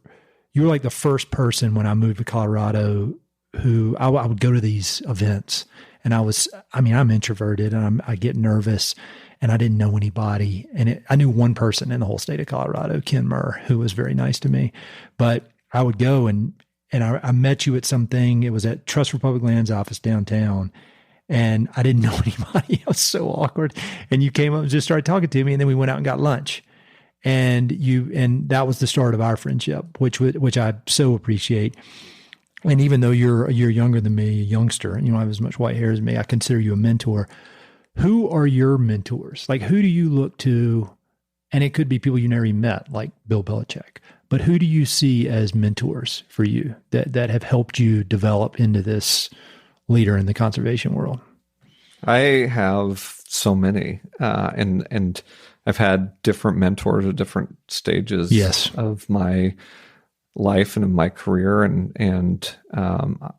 like the first person when I moved to Colorado who I would go to these events, and I'm introverted and I get nervous, and I didn't know anybody. And I knew one person in the whole state of Colorado, Ken Murr, who was very nice to me. But I would go and I met you at something. It was at Trust for Public Lands office downtown. And I didn't know anybody. I was so awkward. And you came up and just started talking to me. And then we went out and got lunch. And that was the start of our friendship, which I so appreciate. And even though you're a year younger than me, a youngster, and you don't have as much white hair as me, I consider you a mentor. Who are your mentors? Like, who do you look to? And it could be people you never even met, like Bill Belichick. But who do you see as mentors for you that have helped you develop into this leader in the conservation world? I have so many, and I've had different mentors at different stages of my life and in my career. And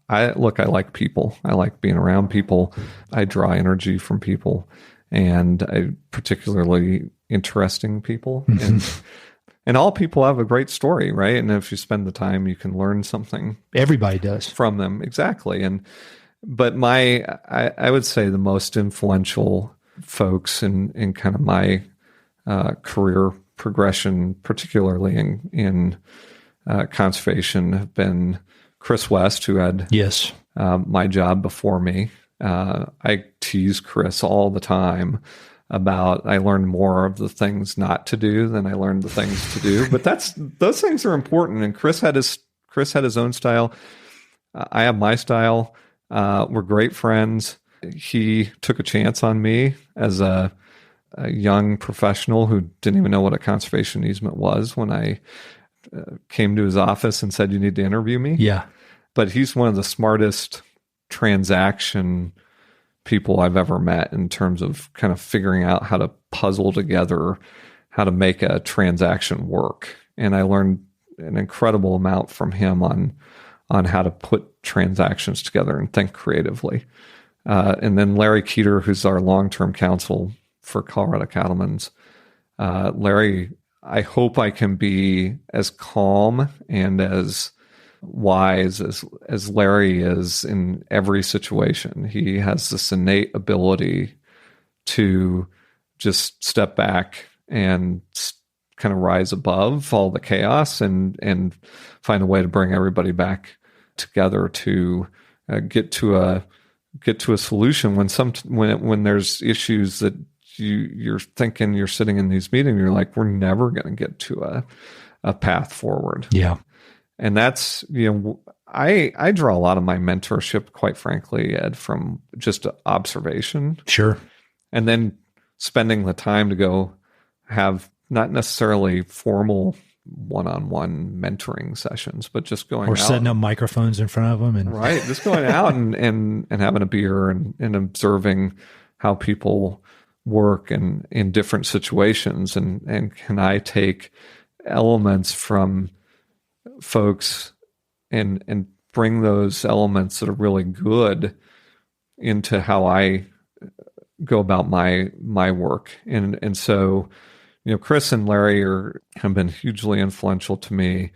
I like people. I like being around people. I draw energy from people, and I particularly interesting people. And all people have a great story, right? And if you spend the time, you can learn something. Everybody does from them, exactly. But I would say the most influential folks in kind of my career progression, particularly in conservation, have been Chris West, who had my job before me. I tease Chris all the time about I learned more of the things not to do than I learned the things to do. But those things are important. And Chris had his own style. I have my style. We're great friends. He took a chance on me as a young professional who didn't even know what a conservation easement was when I came to his office and said, "You need to interview me." Yeah. But he's one of the smartest transaction people I've ever met in terms of kind of figuring out how to puzzle together, how to make a transaction work. And I learned an incredible amount from him on how to put transactions together and think creatively. And then Larry Keeter, who's our long-term counsel for Colorado Cattlemen's. Larry, I hope I can be as calm and as wise as Larry is in every situation. He has this innate ability to just step back and kind of rise above all the chaos and find a way to bring everybody back together to get to a solution when there's issues that you're thinking, you're sitting in these meetings, you're like, we're never going to get to a path forward. Yeah. And that's, I draw a lot of my mentorship, quite frankly, Ed, from just observation. Sure. And then spending the time to go have not necessarily formal one-on-one mentoring sessions, but just going out. Setting up microphones in front of them. Right. Just going out and having a beer and observing how people work in different situations. And can I take elements from folks and bring those elements that are really good into how I go about my work. And so, Chris and Larry have been hugely influential to me,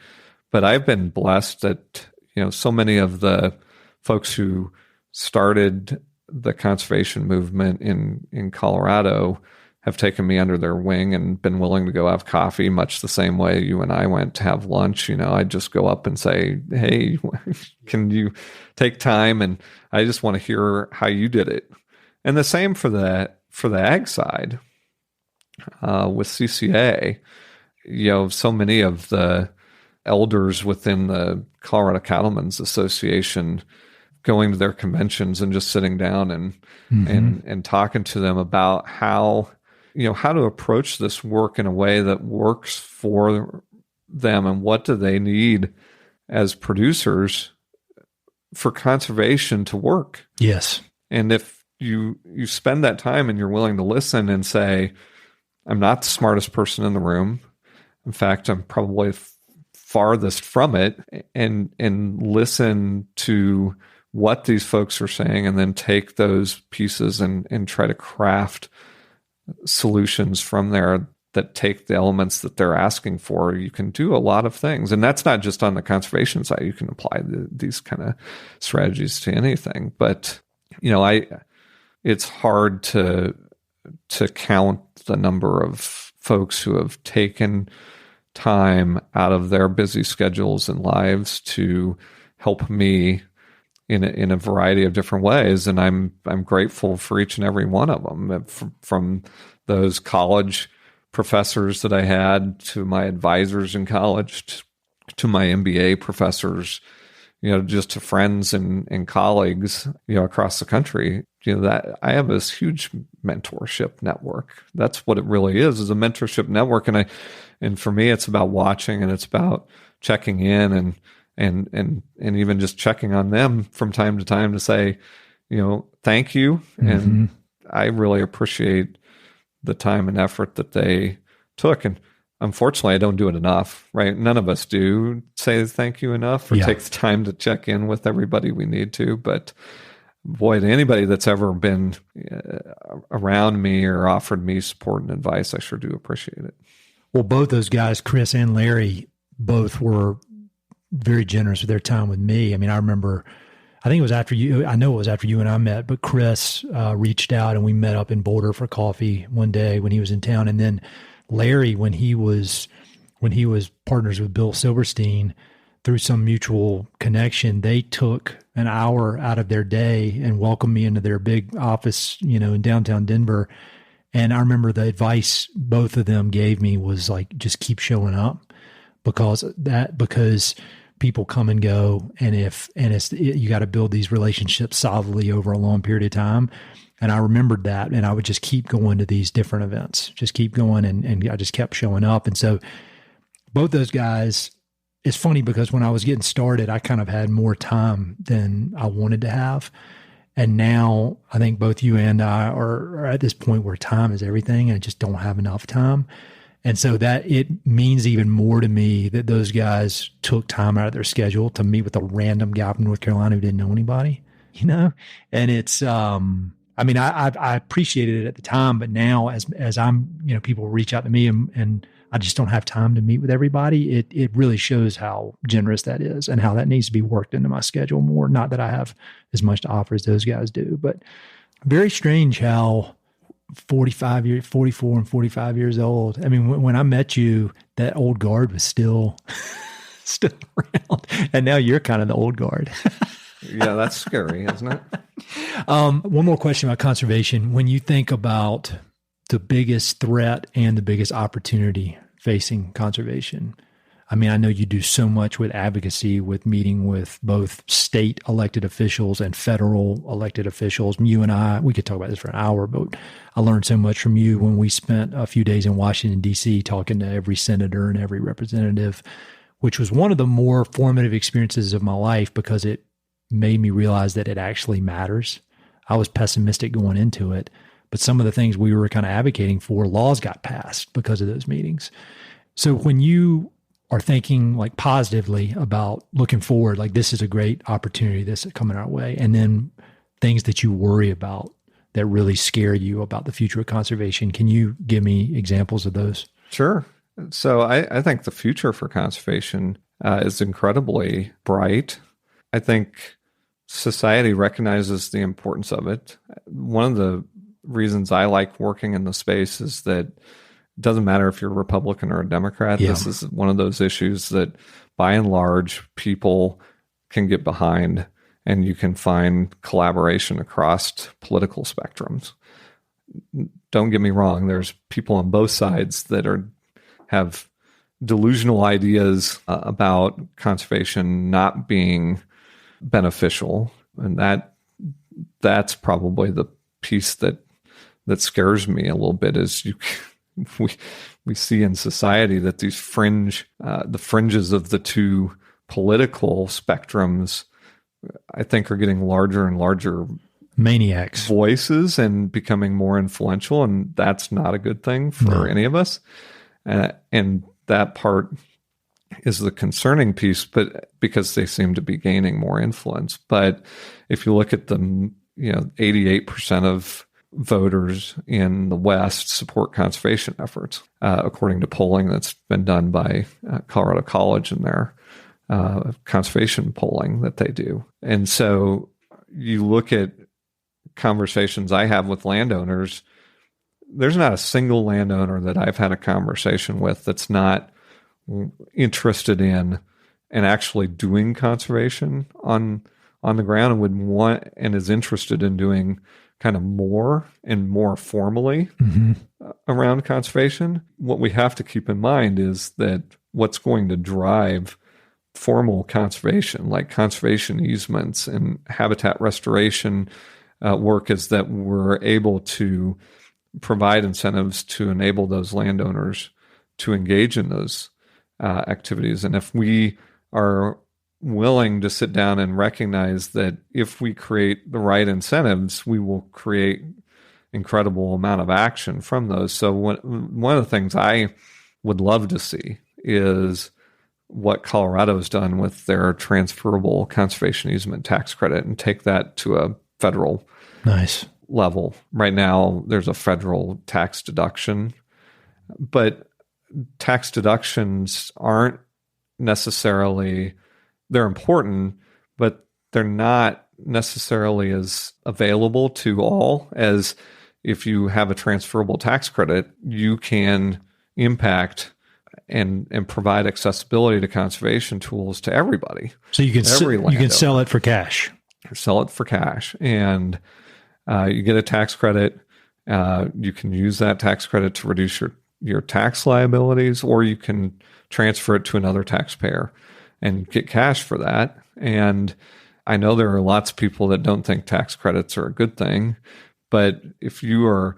but I've been blessed that, so many of the folks who started the conservation movement in Colorado have taken me under their wing and been willing to go have coffee, much the same way you and I went to have lunch. I'd just go up and say, "Hey, can you take time? And I just want to hear how you did it." And the same for the ag side with CCA. So many of the elders within the Colorado Cattlemen's Association going to their conventions and just sitting down and talking to them about how to approach this work in a way that works for them, and what do they need as producers for conservation to work. Yes. And if you spend that time and you're willing to listen and say, I'm not the smartest person in the room. In fact, I'm probably farthest from it, and listen to what these folks are saying, and then take those pieces and try to craft solutions from there that take the elements that they're asking for. You can do a lot of things. And that's not just on the conservation side. You can apply these kind of strategies to anything. But, it's hard to count the number of folks who have taken time out of their busy schedules and lives to help me in a variety of different ways. And I'm grateful for each and every one of them, from those college professors that I had, to my advisors in college, to my MBA professors, just to friends and colleagues, across the country. That I have this huge mentorship network. That's what it really is a mentorship network. And for me, it's about watching, and it's about checking in and even just checking on them from time to time to say, thank you. Mm-hmm. And I really appreciate the time and effort that they took. And unfortunately, I don't do it enough, right? None of us do say thank you enough, or take the time to check in with everybody we need to. But boy, to anybody that's ever been around me or offered me support and advice, I sure do appreciate it. Well, both those guys, Chris and Larry, both were very generous with their time with me. I mean, I remember, I think it was after you, I know it was after you and I met, but Chris reached out and we met up in Boulder for coffee one day when he was in town. And then Larry, when he was partners with Bill Silverstein, through some mutual connection, they took an hour out of their day and welcomed me into their big office, in downtown Denver. And I remember the advice both of them gave me was like, just keep showing up, because people come and go. And you got to build these relationships solidly over a long period of time. And I remembered that, and I would just keep going to these different events, just keep going. And I just kept showing up. And so both those guys, it's funny because when I was getting started, I kind of had more time than I wanted to have. And now I think both you and I are at this point where time is everything, and I just don't have enough time. And so that it means even more to me that those guys took time out of their schedule to meet with a random guy from North Carolina who didn't know anybody, and it's, I appreciated it at the time, but now as I'm, people reach out to me and I just don't have time to meet with everybody. It really shows how generous that is and how that needs to be worked into my schedule more. Not that I have as much to offer as those guys do, but very strange how 44 and 45 years old. I mean, when I met you, that old guard was still around, and now you're kind of the old guard. Yeah, that's scary, isn't it? One more question about conservation. When you think about the biggest threat and the biggest opportunity facing conservation, I mean, I know you do so much with advocacy, with meeting with both state elected officials and federal elected officials. You and I, we could talk about this for an hour, but I learned so much from you when we spent a few days in Washington, D.C., talking to every senator and every representative, which was one of the more formative experiences of my life because it made me realize that it actually matters. I was pessimistic going into it, but some of the things we were kind of advocating for, laws got passed because of those meetings. So when you are thinking like positively about looking forward, like this is a great opportunity that's coming our way, and then things that you worry about that really scare you about the future of conservation, can you give me examples of those? Sure. So I think the future for conservation is incredibly bright. I think society recognizes the importance of it. One of the reasons I like working in the space is that it doesn't matter if you're a Republican or a Democrat. Yeah. This is one of those issues that by and large people can get behind, and you can find collaboration across political spectrums. Don't get me wrong. There's people on both sides that have delusional ideas about conservation not being beneficial. And that's probably the piece that scares me a little bit is we see in society that these the fringes of the two political spectrums, I think, are getting larger and larger maniacs, voices and becoming more influential, and that's not a good thing for any of us. And that part is the concerning piece, but because they seem to be gaining more influence. But if you look at the 88% of voters in the West support conservation efforts, according to polling that's been done by Colorado College and their conservation polling that they do. And so you look at conversations I have with landowners, there's not a single landowner that I've had a conversation with that's not interested in and actually doing conservation on the ground and would want and is interested in doing kind of more and more formally around conservation. What we have to keep in mind is that what's going to drive formal conservation, like conservation easements and habitat restoration work, is that we're able to provide incentives to enable those landowners to engage in those activities. And if we are willing to sit down and recognize that if we create the right incentives, we will create incredible amount of action from those. So one of the things I would love to see is what Colorado's done with their transferable conservation easement tax credit and take that to a federal level. Right now, there's a federal tax deduction, but tax deductions aren't necessarily, they're important, but they're not necessarily as available to all as if you have a transferable tax credit, you can impact and provide accessibility to conservation tools to everybody. So you can sell it for cash. Sell it for cash, and you get a tax credit. You can use that tax credit to reduce your tax liabilities, or you can transfer it to another taxpayer and get cash for that. And I know there are lots of people that don't think tax credits are a good thing, but if you are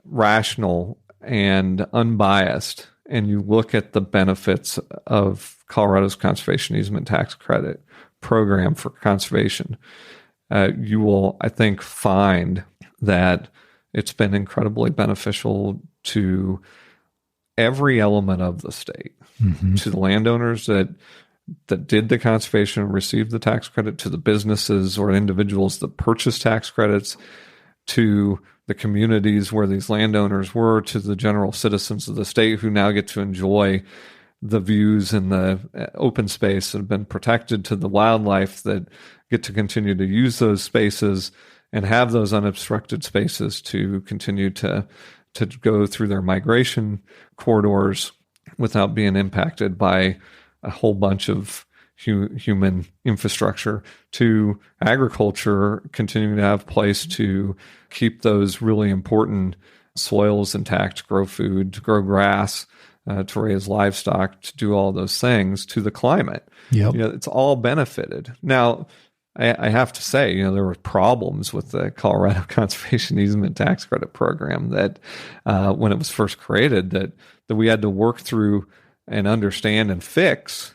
rational and unbiased and you look at the benefits of Colorado's conservation easement tax credit program for conservation, you will, I think, find that it's been incredibly beneficial to every element of the state, to the landowners that did the conservation and received the tax credit, to the businesses or individuals that purchased tax credits, to the communities where these landowners were, to the general citizens of the state who now get to enjoy the views and the open space that have been protected, to the wildlife that get to continue to use those spaces and have those unobstructed spaces to continue to go through their migration corridors without being impacted by a whole bunch of human infrastructure, to agriculture continuing to have place to keep those really important soils intact, grow food, to grow grass, to raise livestock, to do all those things, to the climate. Yep. It's all benefited. Now, I have to say, there were problems with the Colorado Conservation Easement Tax Credit Program that when it was first created that we had to work through and understand and fix.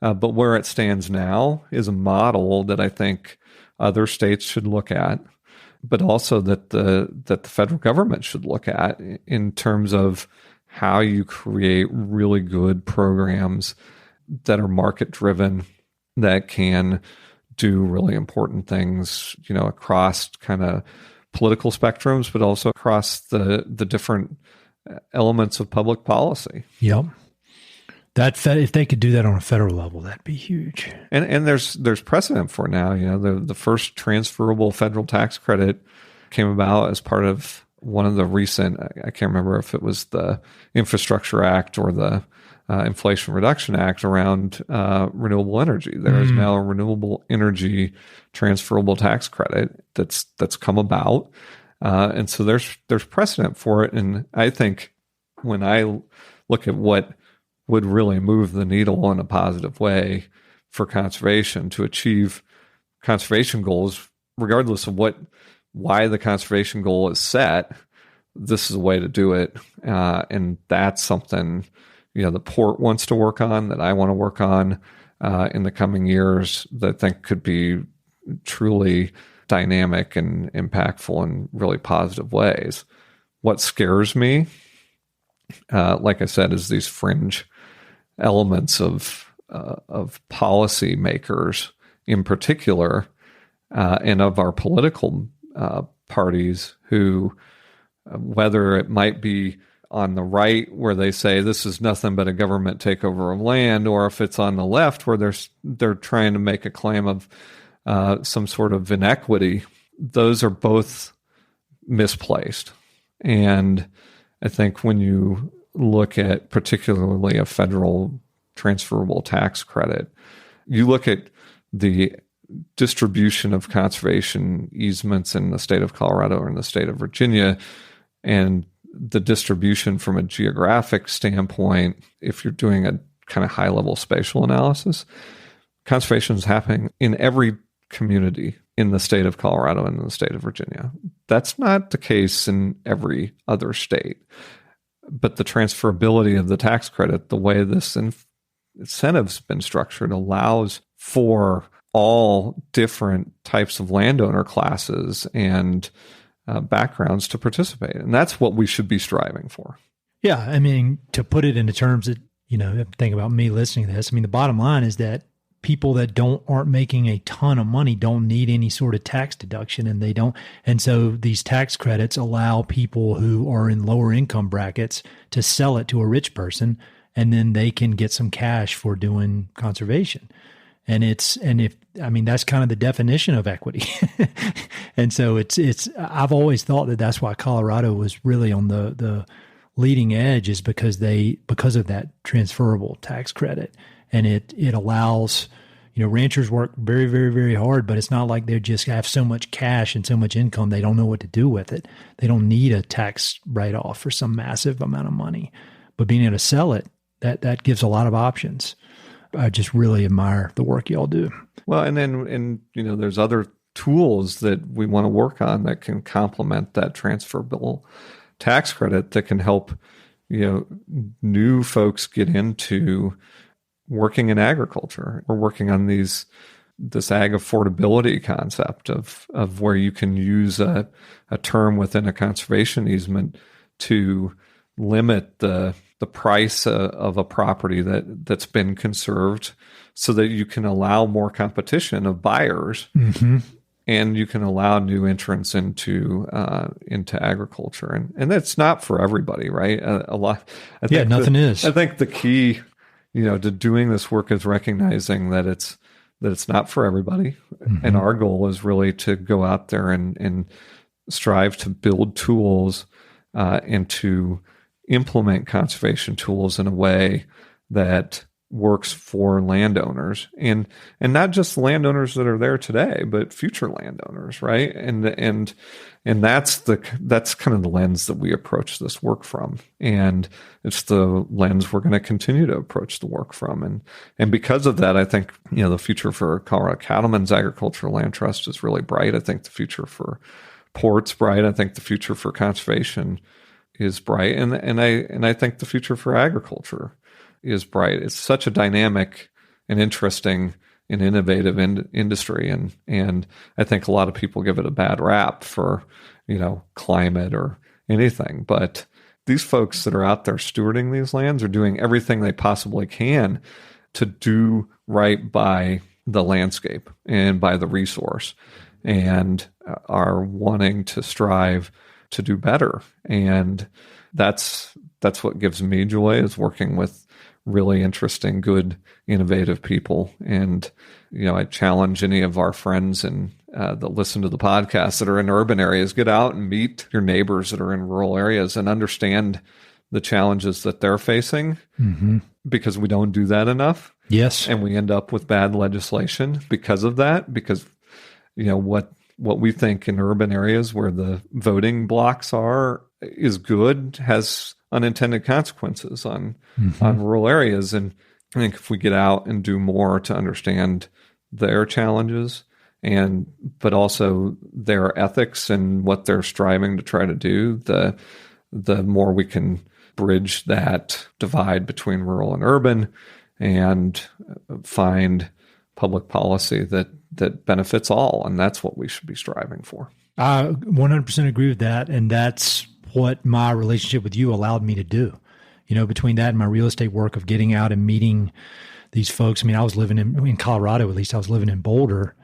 But where it stands now is a model that I think other states should look at, but also that the federal government should look at in terms of how you create really good programs that are market driven, that can do really important things, across kind of political spectrums, but also across the different elements of public policy. Yep. If they could do that on a federal level, that'd be huge. And there's precedent for it now. The first transferable federal tax credit came about as part of one of the recent, I can't remember if it was the Infrastructure Act or the Inflation Reduction Act around renewable energy. There is now a renewable energy transferable tax credit that's come about. And so there's precedent for it. And I think when I look at what would really move the needle in a positive way for conservation to achieve conservation goals, regardless of why the conservation goal is set, this is a way to do it. And that's something, the port wants to work on, that I want to work on in the coming years, that I think could be truly dynamic and impactful in really positive ways. What scares me, like I said, is these fringe elements of policy makers in particular, and of our political parties who, whether it might be on the right where they say this is nothing but a government takeover of land, or if it's on the left where they're trying to make a claim of some sort of inequity, those are both misplaced. And I think when you look at particularly a federal transferable tax credit, you look at the distribution of conservation easements in the state of Colorado or in the state of Virginia, and the distribution from a geographic standpoint, if you're doing a kind of high-level spatial analysis, conservation is happening in every community in the state of Colorado and in the state of Virginia. That's not the case in every other state. But the transferability of the tax credit, the way this incentive's been structured, allows for all different types of landowner classes and backgrounds to participate. And that's what we should be striving for. Yeah. I mean, to put it into terms that, think about me listening to this. I mean, the bottom line is that people that aren't making a ton of money don't need any sort of tax deduction, and they don't. And so these tax credits allow people who are in lower income brackets to sell it to a rich person, and then they can get some cash for doing conservation. And that's kind of the definition of equity. And so I've always thought that that's why Colorado was really on the leading edge, is because of that transferable tax credit. And it allows, ranchers work very, very, very hard, but it's not like they just have so much cash and so much income, they don't know what to do with it. They don't need a tax write-off for some massive amount of money. But being able to sell it, that gives a lot of options. I just really admire the work y'all do. Well, and there's other tools that we want to work on that can complement that transferable tax credit that can help, new folks get into working in agriculture. We're working on this ag affordability concept of where you can use a term within a conservation easement to limit the price of a property that's been conserved, so that you can allow more competition of buyers, mm-hmm. and you can allow new entrants into agriculture. And that's not for everybody, right? Nothing is. I think the key, to doing this work is recognizing that it's not for everybody. Mm-hmm. And our goal is really to go out there and strive to build tools and to implement conservation tools in a way that works for landowners, and not just landowners that are there today, but future landowners, right? And that's kind of the lens that we approach this work from, and it's the lens we're going to continue to approach the work from, and because of that, I think the future for Colorado Cattlemen's Agricultural Land Trust is really bright. I think the future for port's bright. I think the future for conservation is bright, and I think the future for agriculture is bright. It's such a dynamic and interesting and innovative industry, and I think a lot of people give it a bad rap for climate or anything. But these folks that are out there stewarding these lands are doing everything they possibly can to do right by the landscape and by the resource, and are wanting to strive to do better. And that's what gives me joy, is working with really interesting, good, innovative people. And, I challenge any of our friends and that listen to the podcast that are in urban areas, get out and meet your neighbors that are in rural areas and understand the challenges that they're facing, mm-hmm. because we don't do that enough. Yes. And we end up with bad legislation because of that, because, what we think in urban areas where the voting blocks is good has unintended consequences on rural areas. And I think if we get out and do more to understand their challenges, but also their ethics and what they're striving to try to do, the more we can bridge that divide between rural and urban and find public policy that benefits all, and that's what we should be striving for. I 100% agree with that, and that's what my relationship with you allowed me to do. Between that and my real estate work of getting out and meeting these folks. I mean, I was living in Colorado, at least I was living in Boulder,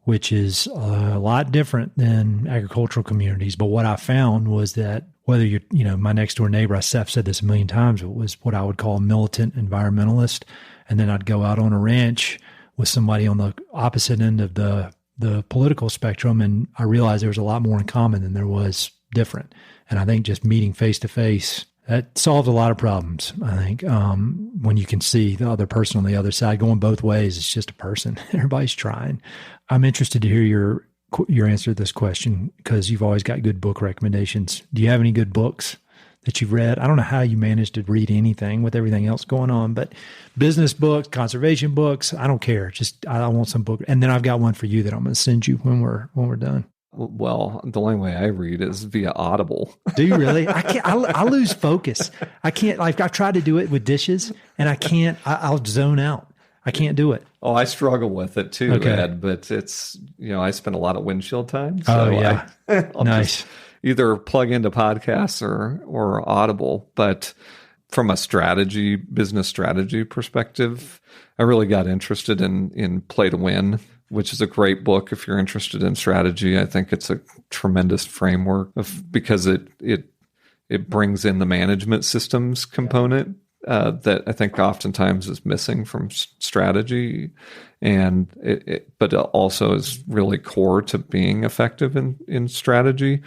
which is a lot different than agricultural communities. But what I found was that whether you're, my next door neighbor, I've said this a million times, it was what I would call a militant environmentalist. And then I'd go out on a ranch with somebody on the opposite end of the political spectrum. And I realized there was a lot more in common than there was different. And I think just meeting face to face, that solves a lot of problems, I think, when you can see the other person on the other side going both ways. It's just a person. Everybody's trying. I'm interested to hear your answer to this question because you've always got good book recommendations. Do you have any good books that you've read? I don't know how you managed to read anything with everything else going on, but business books, conservation books, I don't care. Just I want some book. And then I've got one for you that I'm going to send you when we're done. Well, the only way I read is via Audible. Do you really? I can't. I lose focus. I can't. Like I've tried to do it with dishes, and I can't. I'll zone out. I can't do it. Oh, I struggle with it too, Ed. But it's I spend a lot of windshield time. So I'll nice. Either plug into podcasts or Audible. But from a business strategy perspective, I really got interested in Play to Win, which is a great book if you're interested in strategy. I think it's a tremendous framework because it brings in the management systems component that I think oftentimes is missing from strategy, and but it also is really core to being effective in strategy.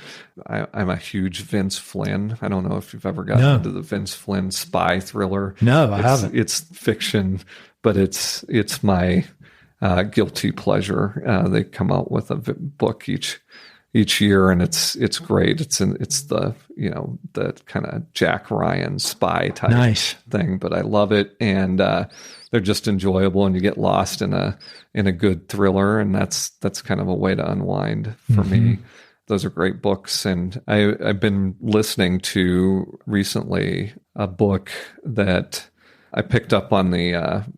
I'm a huge Vince Flynn. I don't know if you've ever gotten into the Vince Flynn spy thriller. No, I haven't. It's fiction, but it's my guilty pleasure. They come out with a book each year, and it's great. It's the the kind of Jack Ryan spy type thing, but I love it, and they're just enjoyable, and you get lost in a good thriller, and that's kind of a way to unwind for me. Those are great books, and I've been listening to recently a book that I picked up on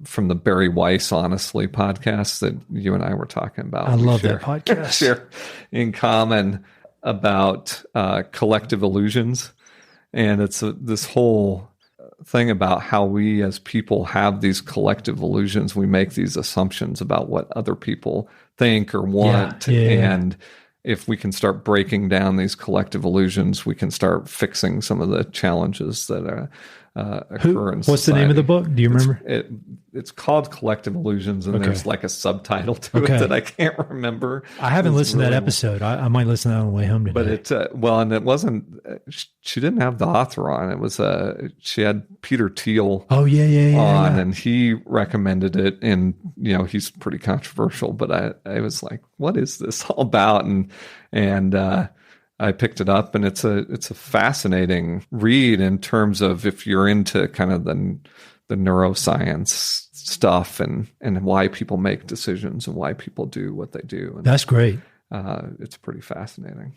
from the Barry Weiss Honestly podcast that you and I were talking about. I love that podcast. Share in common about collective illusions. And it's this whole thing about how we as people have these collective illusions. We make these assumptions about what other people think or want. And if we can start breaking down these collective illusions, we can start fixing some of the challenges that occur in society. What's the name of the book? Do you remember? It's called Collective Illusions, and there's like a subtitle to it that I can't remember. I haven't listened to that episode. I might listen to that on the way home today. But and it wasn't. She didn't have the author on. It was she had Peter Thiel. Oh on, and he recommended it, and he's pretty controversial. But I was like, what is this all about? And I picked it up, and it's a fascinating read in terms of if you're into kind of the neuroscience stuff and why people make decisions and why people do what they do. And that's great. It's pretty fascinating.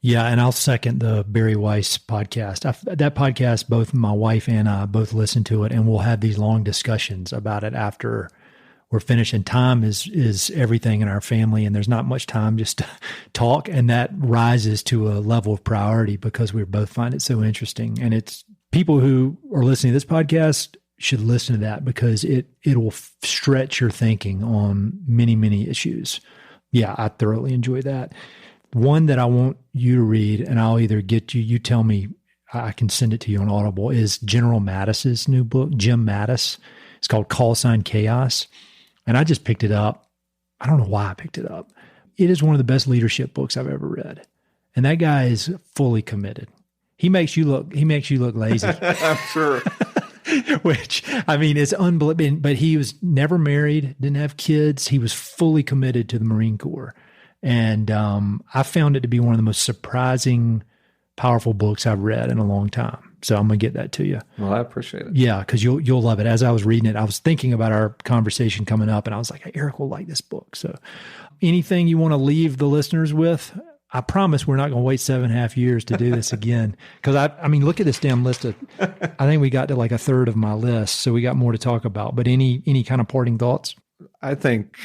Yeah, and I'll second the Barry Weiss podcast. That podcast, both my wife and I both listen to it, and we'll have these long discussions about it after we're finished. And time is everything in our family, and there's not much time just to talk, and that rises to a level of priority because we both find it so interesting. And it's people who are listening to this podcast should listen to that because it will stretch your thinking on many, many issues. Yeah, I thoroughly enjoy that. One that I want you to read, and I'll either get you tell me, I can send it to you on Audible, is General Mattis's new book, Jim Mattis. It's called Call Sign Chaos. And I just picked it up. I don't know why I picked it up. It is one of the best leadership books I've ever read. And that guy is fully committed. He makes you look lazy. I'm sure. Which, I mean, it's unbelievable. But he was never married, didn't have kids. He was fully committed to the Marine Corps. And I found it to be one of the most surprising, powerful books I've read in a long time. So I'm going to get that to you. Well, I appreciate it. Yeah, because you'll love it. As I was reading it, I was thinking about our conversation coming up, and I was like, hey, Erik will like this book. So anything you want to leave the listeners with? I promise we're not going to wait 7.5 years to do this again. Because I mean, look at this damn list. I think we got to like a third of my list, so we got more to talk about. But any kind of parting thoughts? I think,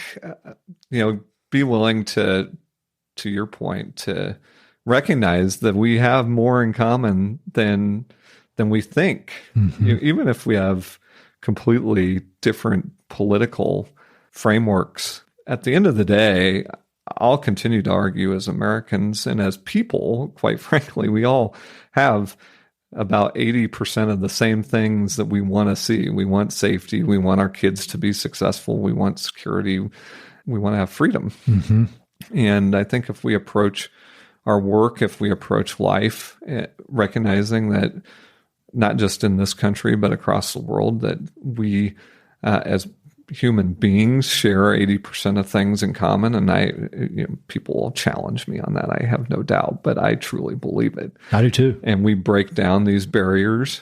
be willing to your point, to recognize that we have more in common than we think. Even if we have completely different political frameworks, at the end of the day, I'll continue to argue as Americans and as people, quite frankly, we all have about 80% of the same things that we want to see. We want safety. We want our kids to be successful. We want security. We want to have freedom. And I think if we approach our work, if we approach life, recognizing that not just in this country, but across the world, that we, as human beings, share 80% of things in common. And people will challenge me on that, I have no doubt, but I truly believe it. I do too. And we break down these barriers.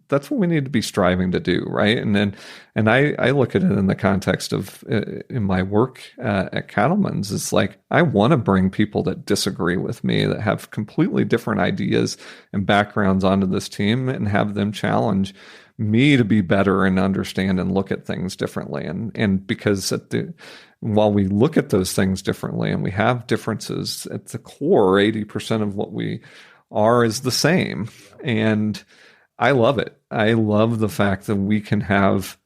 That's what we need to be striving to do, right? And I look at it in the context of in my work at Cattlemen's. It's like I want to bring people that disagree with me, that have completely different ideas and backgrounds onto this team, and have them challenge me to be better and understand and look at things differently. And because while we look at those things differently and we have differences, at the core, 80% of what we are is the same. And I love it. I love the fact that we can have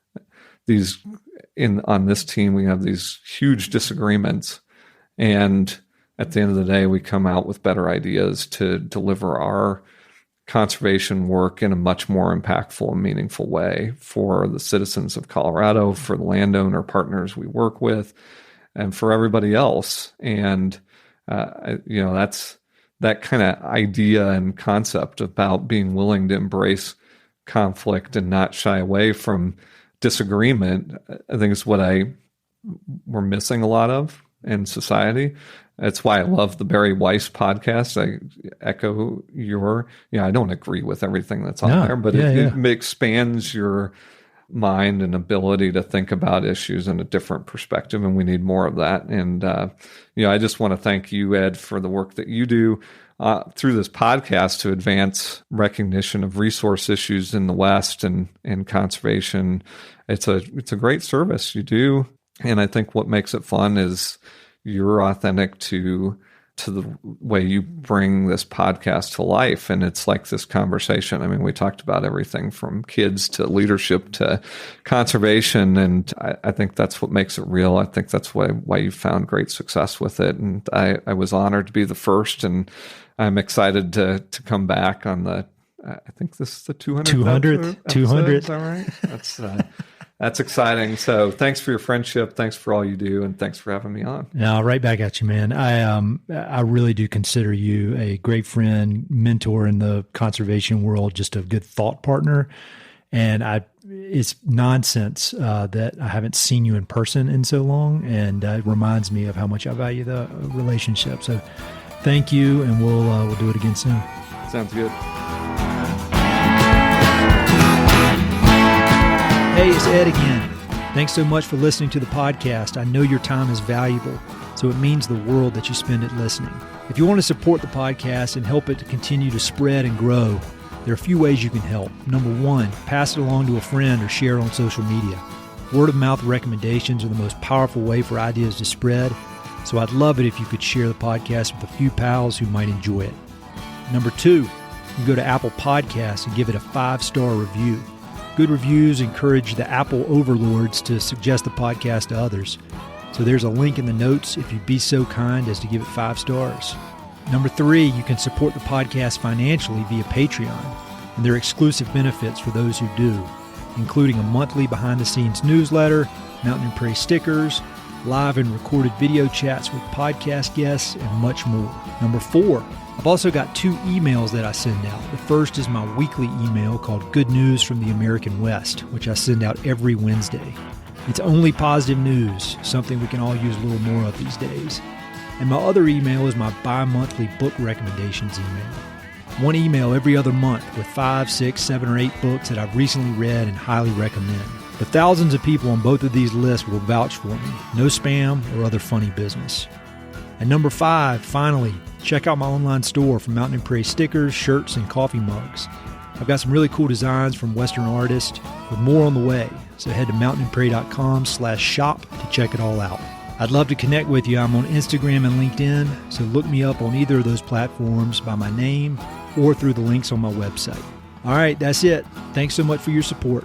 on this team, we have these huge disagreements. And at the end of the day, we come out with better ideas to deliver our conservation work in a much more impactful and meaningful way for the citizens of Colorado, for the landowner partners we work with, and for everybody else. And, that's that kind of idea and concept about being willing to embrace conflict and not shy away from disagreement, I think is what we're missing a lot of in society. That's why I love the Barry Weiss podcast. I echo I don't agree with everything that's on there, but it expands your mind and ability to think about issues in a different perspective, and we need more of that. And, I just want to thank you, Ed, for the work that you do through this podcast to advance recognition of resource issues in the West and conservation. It's a great service you do. And I think what makes it fun is you're authentic to the way you bring this podcast to life. And it's like this conversation. I mean, we talked about everything from kids to leadership to conservation. And I think that's what makes it real. I think that's why you found great success with it. And I was honored to be the first, and I'm excited to come back on I think this is the 200th. 200th. Is that right? That's exciting. So thanks for your friendship. Thanks for all you do. And thanks for having me on. No, right back at you, man. I really do consider you a great friend, mentor in the conservation world, just a good thought partner. And it's nonsense that I haven't seen you in person in so long. And it reminds me of how much I value the relationship. So thank you. And we'll do it again soon. Sounds good. Hey, it's Ed again. Thanks so much for listening to the podcast. I know your time is valuable, so it means the world that you spend it listening. If you want to support the podcast and help it to continue to spread and grow, there are a few ways you can help. Number one, pass it along to a friend or share it on social media. Word of mouth recommendations are the most powerful way for ideas to spread, so I'd love it if you could share the podcast with a few pals who might enjoy it. Number two, you can go to Apple Podcasts and give it a 5-star review. Good reviews encourage the Apple overlords to suggest the podcast to others. So there's a link in the notes if you'd be so kind as to give it 5 stars. Number 3, you can support the podcast financially via Patreon, and there are exclusive benefits for those who do, including a monthly behind-the-scenes newsletter, Mountain Prairie stickers, live and recorded video chats with podcast guests, and much more. Number 4, I've also got 2 emails that I send out. The first is my weekly email called Good News from the American West, which I send out every Wednesday. It's only positive news, something we can all use a little more of these days. And my other email is my bi-monthly book recommendations email. One email every other month with 5, 6, 7, or 8 books that I've recently read and highly recommend. But thousands of people on both of these lists will vouch for me. No spam or other funny business. And number 5, finally, check out my online store for Mountain Prairie stickers, shirts, and coffee mugs. I've got some really cool designs from Western artists with more on the way. So head to mountainprairie.com/shop to check it all out. I'd love to connect with you. I'm on Instagram and LinkedIn, so look me up on either of those platforms by my name or through the links on my website. All right, that's it. Thanks so much for your support.